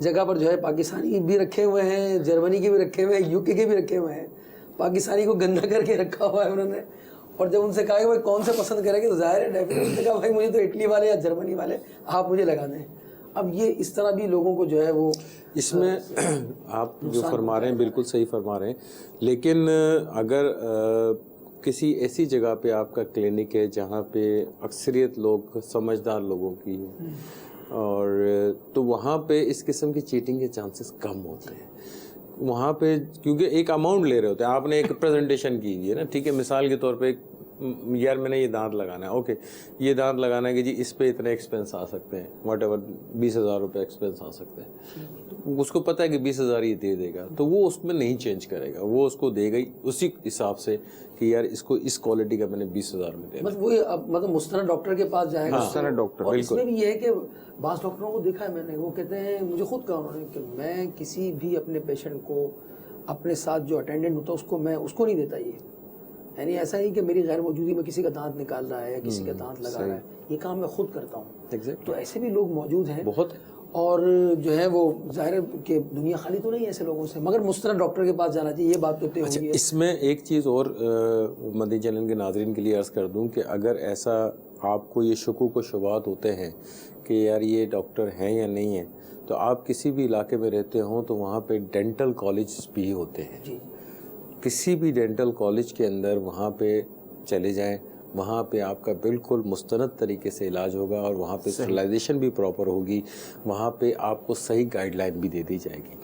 جگہ پر جو ہے پاکستانی بھی رکھے ہوئے ہیں, جرمنی کے بھی رکھے ہوئے ہیں, UK کے بھی رکھے ہوئے ہیں. پاکستانی کو گندا کر کے رکھا ہوا ہے انہوں نے. اور جب ان سے کہا کہ بھائی کون سے پسند کریں گے تو ظاہر ہے ڈیفینیٹلی کہا بھائی مجھے تو اٹلی والے یا جرمنی والے آپ مجھے لگا دیں. اب یہ اس طرح بھی لوگوں کو جو ہے وہ اس میں آپ جو فرما رہے ہیں بالکل صحیح فرما رہے ہیں, لیکن اگر کسی ایسی جگہ پہ آپ کا کلینک ہے جہاں پہ اکثریت لوگ سمجھدار لوگوں کی اور تو وہاں پہ اس قسم کی چیٹنگ کے چانسز کم ہوتے ہیں. وہاں پہ کیونکہ ایک اماؤنٹ لے رہے ہوتے ہیں, آپ نے ایک پریزنٹیشن کی ہوئی ہے نا, ٹھیک ہے, مثال کے طور پہ یار میں نے یہ دانت لگانا ہے, اوکے یہ دانت لگانا ہے کہ جی اس پہ اتنے ایکسپینس آ سکتے ہیں, واٹ ایور 20,000 روپے ایکسپینس آ سکتے ہیں. اس کو پتہ ہے کہ 20,000 یہ دے دے گا, تو وہ اس میں نہیں چینج کرے گا, وہ اس کو دے گا اسی حساب سے کہ یار اس کو اس کوالٹی کا میں نے 20,000 میں دے دیا. مطلب مستند ڈاکٹر کے پاس جائے گا. مستند ڈاکٹر, اور اس میں بھی یہ ہے کہ بعض ڈاکٹروں کو دیکھا ہے میں نے, وہ کہتے ہیں مجھے خود کہا انہوں نے کہ میں کسی بھی اپنے پیشنٹ کو اپنے ساتھ جو اٹینڈنٹ ہوتا ہے اس کو نہیں دیتا. یہ یعنی ایسا نہیں کہ میری غیر موجودگی میں کسی کا دانت نکال رہا ہے یا کسی کا دانت لگا رہا ہے, یہ کام میں خود کرتا ہوں. تو ایسے بھی لوگ موجود ہیں بہت, اور جو ہے وہ ظاہر ہے کہ دنیا خالی تو نہیں ہے ایسے لوگوں سے, مگر مستند ڈاکٹر کے پاس جانا چاہیے. یہ بات تو طے ہوئی ہے. اس میں ایک چیز اور مدنی چینل کے ناظرین کے لیے عرض کر دوں کہ اگر ایسا آپ کو یہ شکوک و شبہات ہوتے ہیں کہ یار یہ ڈاکٹر ہیں یا نہیں ہیں, تو آپ کسی بھی علاقے میں رہتے ہوں تو وہاں پہ ڈینٹل کالج بھی ہوتے ہیں. کسی بھی ڈینٹل کالج کے اندر وہاں پہ چلے جائیں, وہاں پہ آپ کا بالکل مستند طریقے سے علاج ہوگا اور وہاں پہ اسٹرلائزیشن بھی پراپر ہوگی, وہاں پہ آپ کو صحیح گائیڈ لائن بھی دے دی جائے گی.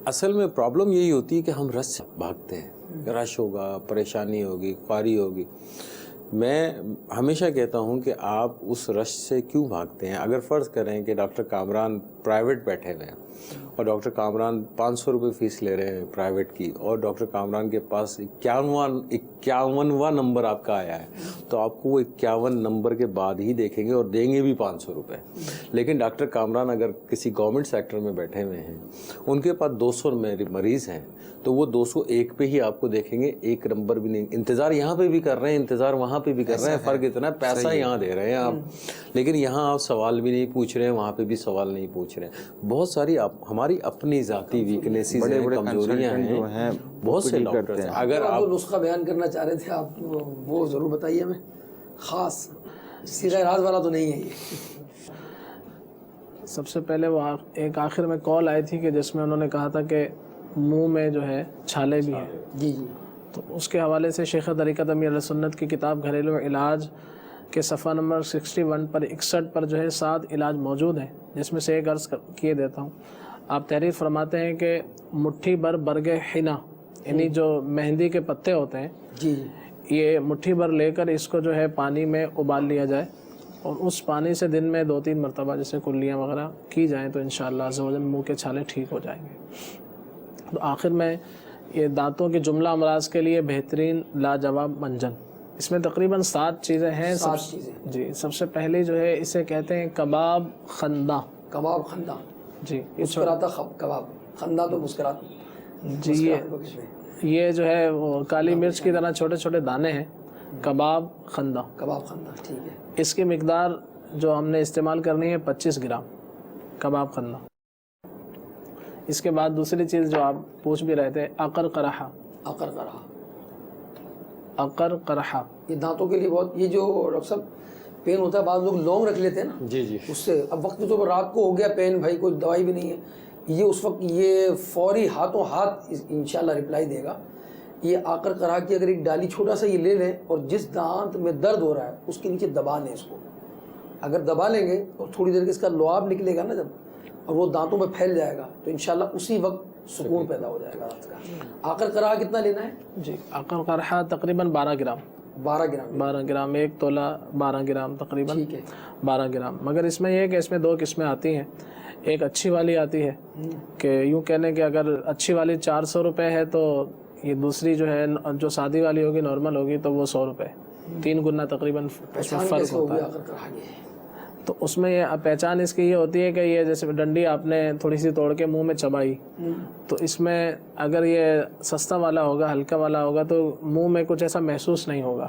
اصل میں پرابلم یہی ہوتی ہے کہ ہم رش سے بھاگتے ہیں, رش ہوگا, پریشانی ہوگی, خواری ہوگی. میں ہمیشہ کہتا ہوں کہ آپ اس رش سے کیوں بھاگتے ہیں. اگر فرض کریں کہ ڈاکٹر کامران پرائیویٹ بیٹھے ہوئے ہیں اور ڈاکٹر کامران 500 روپے فیس لے رہے ہیں پرائیویٹ کی, اور ڈاکٹر کامران کے پاس 51واں نمبر آپ کا آیا ہے, تو آپ کو وہ 51 نمبر کے بعد ہی دیکھیں گے اور دیں گے بھی 500 روپے. لیکن ڈاکٹر کامران اگر کسی گورنمنٹ سیکٹر میں بیٹھے ہوئے ہیں, ان کے پاس 200 مریض ہیں, تو وہ 201 پہ ہی آپ کو دیکھیں گے, ایک نمبر بھی نہیں. انتظار یہاں پہ بھی کر رہے ہیں, انتظار وہاں پہ بھی کر رہے ہیں, فرق اتنا ہے پیسہ یہاں دے رہے ہیں آپ, لیکن یہاں آپ سوال بھی نہیں پوچھ رہے ہیں, وہاں پہ بھی سوال نہیں پوچھ رہے ہیں. بہت ساری ہماری اپنی ذاتی ویکنیسز ہیں, کمزوریاں ہیں, بہت سے ڈاکٹر ہیں. اگر آپ نسخہ بیان کرنا چاہ رہے تھے آپ وہ ضرور بتائیے ہمیں, خاص سیدھا راز والا تو نہیں ہے یہ. سب سے پہلے وہ ایک آخر میں کال آئی تھی کہ جس میں انہوں نے کہا تھا کہ منہ میں جو ہے چھالے بھی ہیں. جی جی. تو اس کے حوالے سے شیخ طریقت امیر علیہ سنت کی کتاب گھریلو علاج کے صفحہ نمبر 61 پر 61 پر جو ہے 7 علاج موجود ہیں, جس میں سے ایک عرض کیے دیتا ہوں. آپ تحریر فرماتے ہیں کہ مٹھی بھر برگ حنا, یعنی جو مہندی کے پتے ہوتے ہیں, جی یہ مٹھی بھر لے کر اس کو جو ہے پانی میں ابال لیا جائے, اور اس پانی سے دن میں 2-3 مرتبہ جیسے کلیاں وغیرہ کی جائیں تو انشاءاللہ عز و جل منہ کے چھالے ٹھیک ہو جائیں گے. تو آخر میں یہ دانتوں کے جملہ امراض کے لیے بہترین لاجواب منجن, اس میں تقریباً 7 چیزیں ہیں. 7 چیزیں. جی, سب سے پہلی جو ہے اسے کہتے ہیں کباب خندہ. کباب خندہ, جی, مسکراتا کباب, خندہ تو مسکرات. جی, یہ جو ہے وہ کالی مرچ کی طرح چھوٹے چھوٹے دانے ہیں. کباب خندہ. کباب خندہ, ٹھیک ہے. اس کی مقدار جو ہم نے استعمال کرنی ہے 25 گرام کباب خندہ. اس کے بعد دوسری چیز جو آپ پوچھ بھی رہے تھے, عقر قرحہ. عقر قرحہ, عقر قرحہ یہ دانتوں کے لیے بہت, یہ جو ڈاکٹر صاحب پین ہوتا ہے بعض لوگ لونگ رکھ لیتے ہیں نا, جی جی, اس سے اب وقت تو رات کو ہو گیا پین, بھائی کوئی دوائی بھی نہیں ہے, یہ اس وقت یہ فوری ہاتھوں ہاتھ انشاءاللہ رپلائی دے گا. یہ عقر قرحہ کی اگر ایک ڈالی چھوٹا سا یہ لے لیں اور جس دانت میں درد ہو رہا ہے اس کے نیچے دبا لیں اس کو. اگر دبا لیں گے اور تھوڑی دیر کے اس کا لعاب نکلے گا نا جب, اور وہ دانتوں میں پھیل جائے گا, تو انشاءاللہ اسی وقت سکون پیدا ہو جائے گا دانت کا. عقر قرحہ کتنا لینا ہے؟ جی, عقر قرحہ تقریباً 12 گرام. 12 گرام, 1 تولہ 12 گرام تقریباً. ٹھیک ہے, 12 گرام. مگر اس میں یہ ہے کہ اس میں 2 قسمیں آتی ہیں. ایک اچھی والی آتی ہے کہ یوں کہنے کہ اگر اچھی والی 400 روپے ہے تو یہ دوسری جو ہے جو سادی والی ہوگی نارمل ہوگی تو وہ 100 روپے, 3 گنا تقریباً اس میں فرق ہوتا ہے. تو اس میں یہ پہچان اس کی یہ ہوتی ہے کہ یہ جیسے ڈنڈی آپ نے تھوڑی سی توڑ کے منہ میں چبائی, تو اس میں اگر یہ سستا والا ہوگا, ہلکا والا ہوگا, تو منہ میں کچھ ایسا محسوس نہیں ہوگا.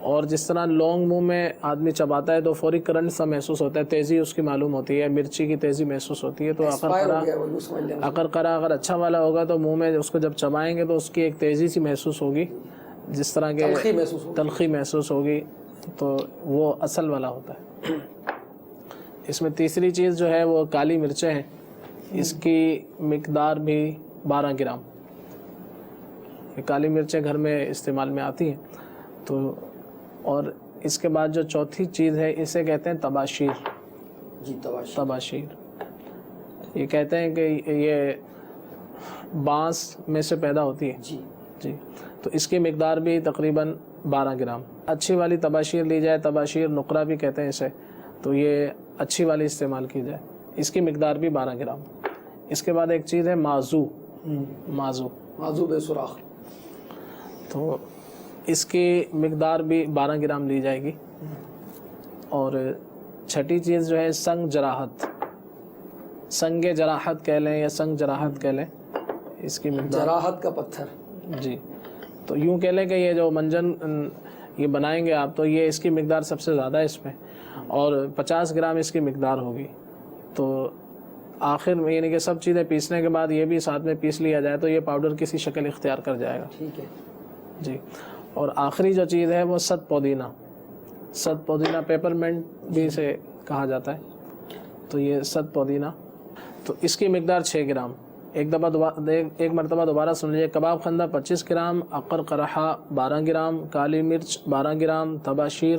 اور جس طرح لونگ منہ میں آدمی چباتا ہے تو فوری کرنٹ سا محسوس ہوتا ہے, تیزی اس کی معلوم ہوتی ہے, مرچی کی تیزی محسوس ہوتی ہے. تو عقرقرا اگر اچھا والا ہوگا تو منہ میں اس کو جب چبائیں گے تو اس کی ایک تیزی سی محسوس ہوگی, جس طرح کے تلخی محسوس ہوگی, تو وہ اصل والا ہوتا ہے. اس میں تیسری چیز جو ہے وہ کالی مرچیں ہیں, اس کی مقدار بھی 12 گرام. یہ کالی مرچیں گھر میں استعمال میں آتی ہیں. تو اور اس کے بعد جو چوتھی چیز ہے اسے کہتے ہیں تباشیر. جی تباشیر یہ کہتے ہیں کہ یہ بانس میں سے پیدا ہوتی ہے. جی تو اس کی مقدار بھی تقریباً 12 گرام. اچھی والی تباشیر لی جائے, تباشیر نقرہ بھی کہتے ہیں اسے, تو یہ اچھی والی استعمال کی جائے, اس کی مقدار بھی 12 گرام. اس کے بعد ایک چیز ہے مازو. مازو بے سوراخ, تو اس کی مقدار بھی 12 گرام لی جائے گی. اور چھٹی چیز جو ہے سنگ جراحت, سنگ جراحت کہہ لیں یا سنگ جراحت کہہ لیں, اس کی مقدار جراحت کا پتھر. جی تو یوں کہہ لیں کہ یہ جو منجن یہ بنائیں گے آپ, تو یہ اس کی مقدار سب سے زیادہ ہے اس میں, اور 50 گرام اس کی مقدار ہوگی. تو آخر میں یعنی کہ سب چیزیں پیسنے کے بعد یہ بھی ساتھ میں پیس لیا جائے تو یہ پاؤڈر کسی شکل اختیار کر جائے گا. ٹھیک ہے جی. اور آخری جو چیز ہے وہ ست پودینہ. ست پودینہ پیپرمنٹ بھی اسے کہا جاتا ہے, تو یہ ست پودینہ, تو اس کی مقدار 6 گرام. ایک مرتبہ دوبارہ سن لیجیے. کباب خندہ 25 گرام, عقرقرہ 12 گرام, کالی مرچ 12 گرام, تباشیر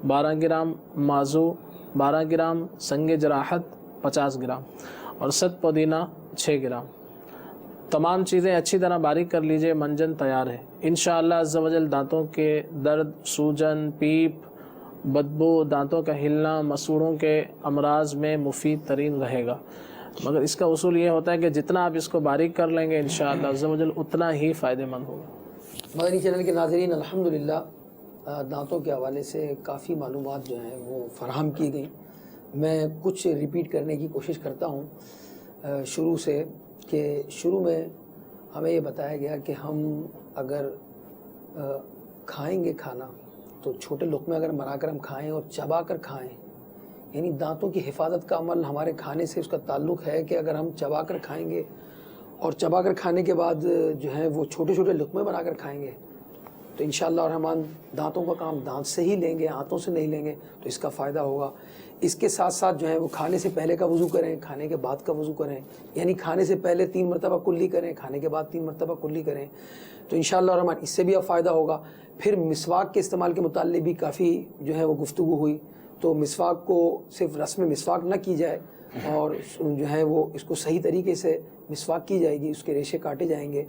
12 گرام, مازو 12 گرام, سنگ جراحت 50 گرام اور ست پودینہ 6 گرام. تمام چیزیں اچھی طرح باریک کر لیجئے, منجن تیار ہے. انشاءاللہ عز و جل دانتوں کے درد, سوجن, پیپ, بدبو, دانتوں کا ہلنا, مسوڑوں کے امراض میں مفید ترین رہے گا. مگر اس کا اصول یہ ہوتا ہے کہ جتنا آپ اس کو باریک کر لیں گے انشاءاللہ عز و جل اتنا ہی فائدہ مند ہوگا. مدنی چینل کے ناظرین, الحمدللہ دانتوں کے حوالے سے کافی معلومات جو ہیں وہ فراہم کی گئیں. میں کچھ ریپیٹ کرنے کی کوشش کرتا ہوں شروع سے, کہ شروع میں ہمیں یہ بتایا گیا کہ ہم اگر کھائیں گے کھانا تو چھوٹے لقمے اگر بنا کر ہم کھائیں اور چبا کر کھائیں, یعنی دانتوں کی حفاظت کا عمل ہمارے کھانے سے اس کا تعلق ہے کہ اگر ہم چبا کر کھائیں گے اور چبا کر کھانے کے بعد جو ہے وہ چھوٹے چھوٹے لقمے بنا کر کھائیں گے تو انشاءاللہ الرحمن دانتوں کا کام دانت سے ہی لیں گے, ہاتھوں سے نہیں لیں گے, تو اس کا فائدہ ہوگا. اس کے ساتھ ساتھ جو ہے وہ کھانے سے پہلے کا وضو کریں, کھانے کے بعد کا وضو کریں, یعنی کھانے سے پہلے 3 مرتبہ کلی کریں, کھانے کے بعد 3 مرتبہ کلی کریں, تو انشاءاللہ الرحمن اس سے بھی اب فائدہ ہوگا. پھر مسواک کے استعمال کے متعلق بھی کافی جو ہے وہ گفتگو ہوئی. تو مسواک کو صرف رسم مسواک نہ کی جائے اور جو ہے وہ اس کو صحیح طریقے سے مسواک کی جائے گی, اس کے ریشے کاٹے جائیں گے,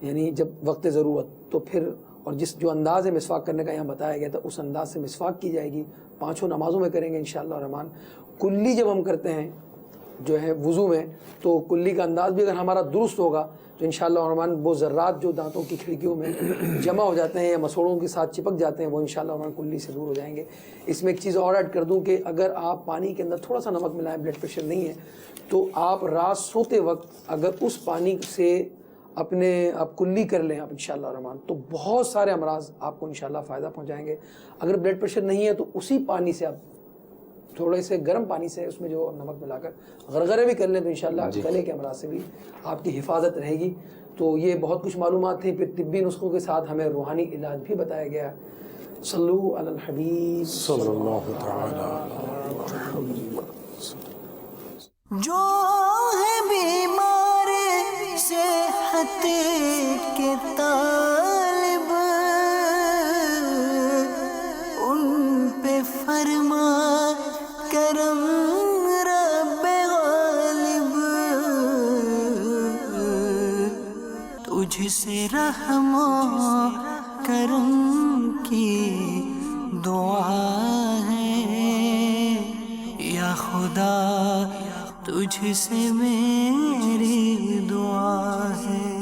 یعنی جب وقت ضرورت, تو پھر اور جو انداز ہے مسواک کرنے کا یہاں بتایا گیا تھا اس انداز سے مسواک کی جائے گی. 5 نمازوں میں کریں گے انشاءاللہ الرحمن. کلی جب ہم کرتے ہیں جو ہے وضو میں, تو کلی کا انداز بھی اگر ہمارا درست ہوگا تو انشاءاللہ الرحمن وہ ذرات جو دانتوں کی کھڑکیوں میں جمع ہو جاتے ہیں یا مسوڑوں کے ساتھ چپک جاتے ہیں وہ انشاءاللہ الرحمن کلی سے دور ہو جائیں گے. اس میں ایک چیز اور ایڈ کر دوں کہ اگر آپ پانی کے اندر تھوڑا سا نمک ملائیں, بلڈ پریشر نہیں ہے, تو آپ رات سوتے وقت اگر اس پانی سے آپ کلی کر لیں آپ انشاءاللہ الرحمن, تو بہت سارے امراض آپ کو انشاءاللہ فائدہ پہنچائیں گے. اگر بلڈ پریشر نہیں ہے تو اسی پانی سے آپ تھوڑے سے گرم پانی سے اس میں جو نمک ملا کر غرغرے بھی کر لیں تو انشاءاللہ گلے کے امراض سے بھی آپ کی حفاظت رہے گی. تو یہ بہت کچھ معلومات تھیں. پھر طبی نسخوں کے ساتھ ہمیں روحانی علاج بھی بتایا گیا. صلو علی الحبیب صلی اللہ تعالی. جو ہے بیمار صحت کے طالب ان پہ فرما کرم رب غالب, تجھ سے رحم و کرم کی دعا ہے یا خدا, تجھ سے میری دعا ہے.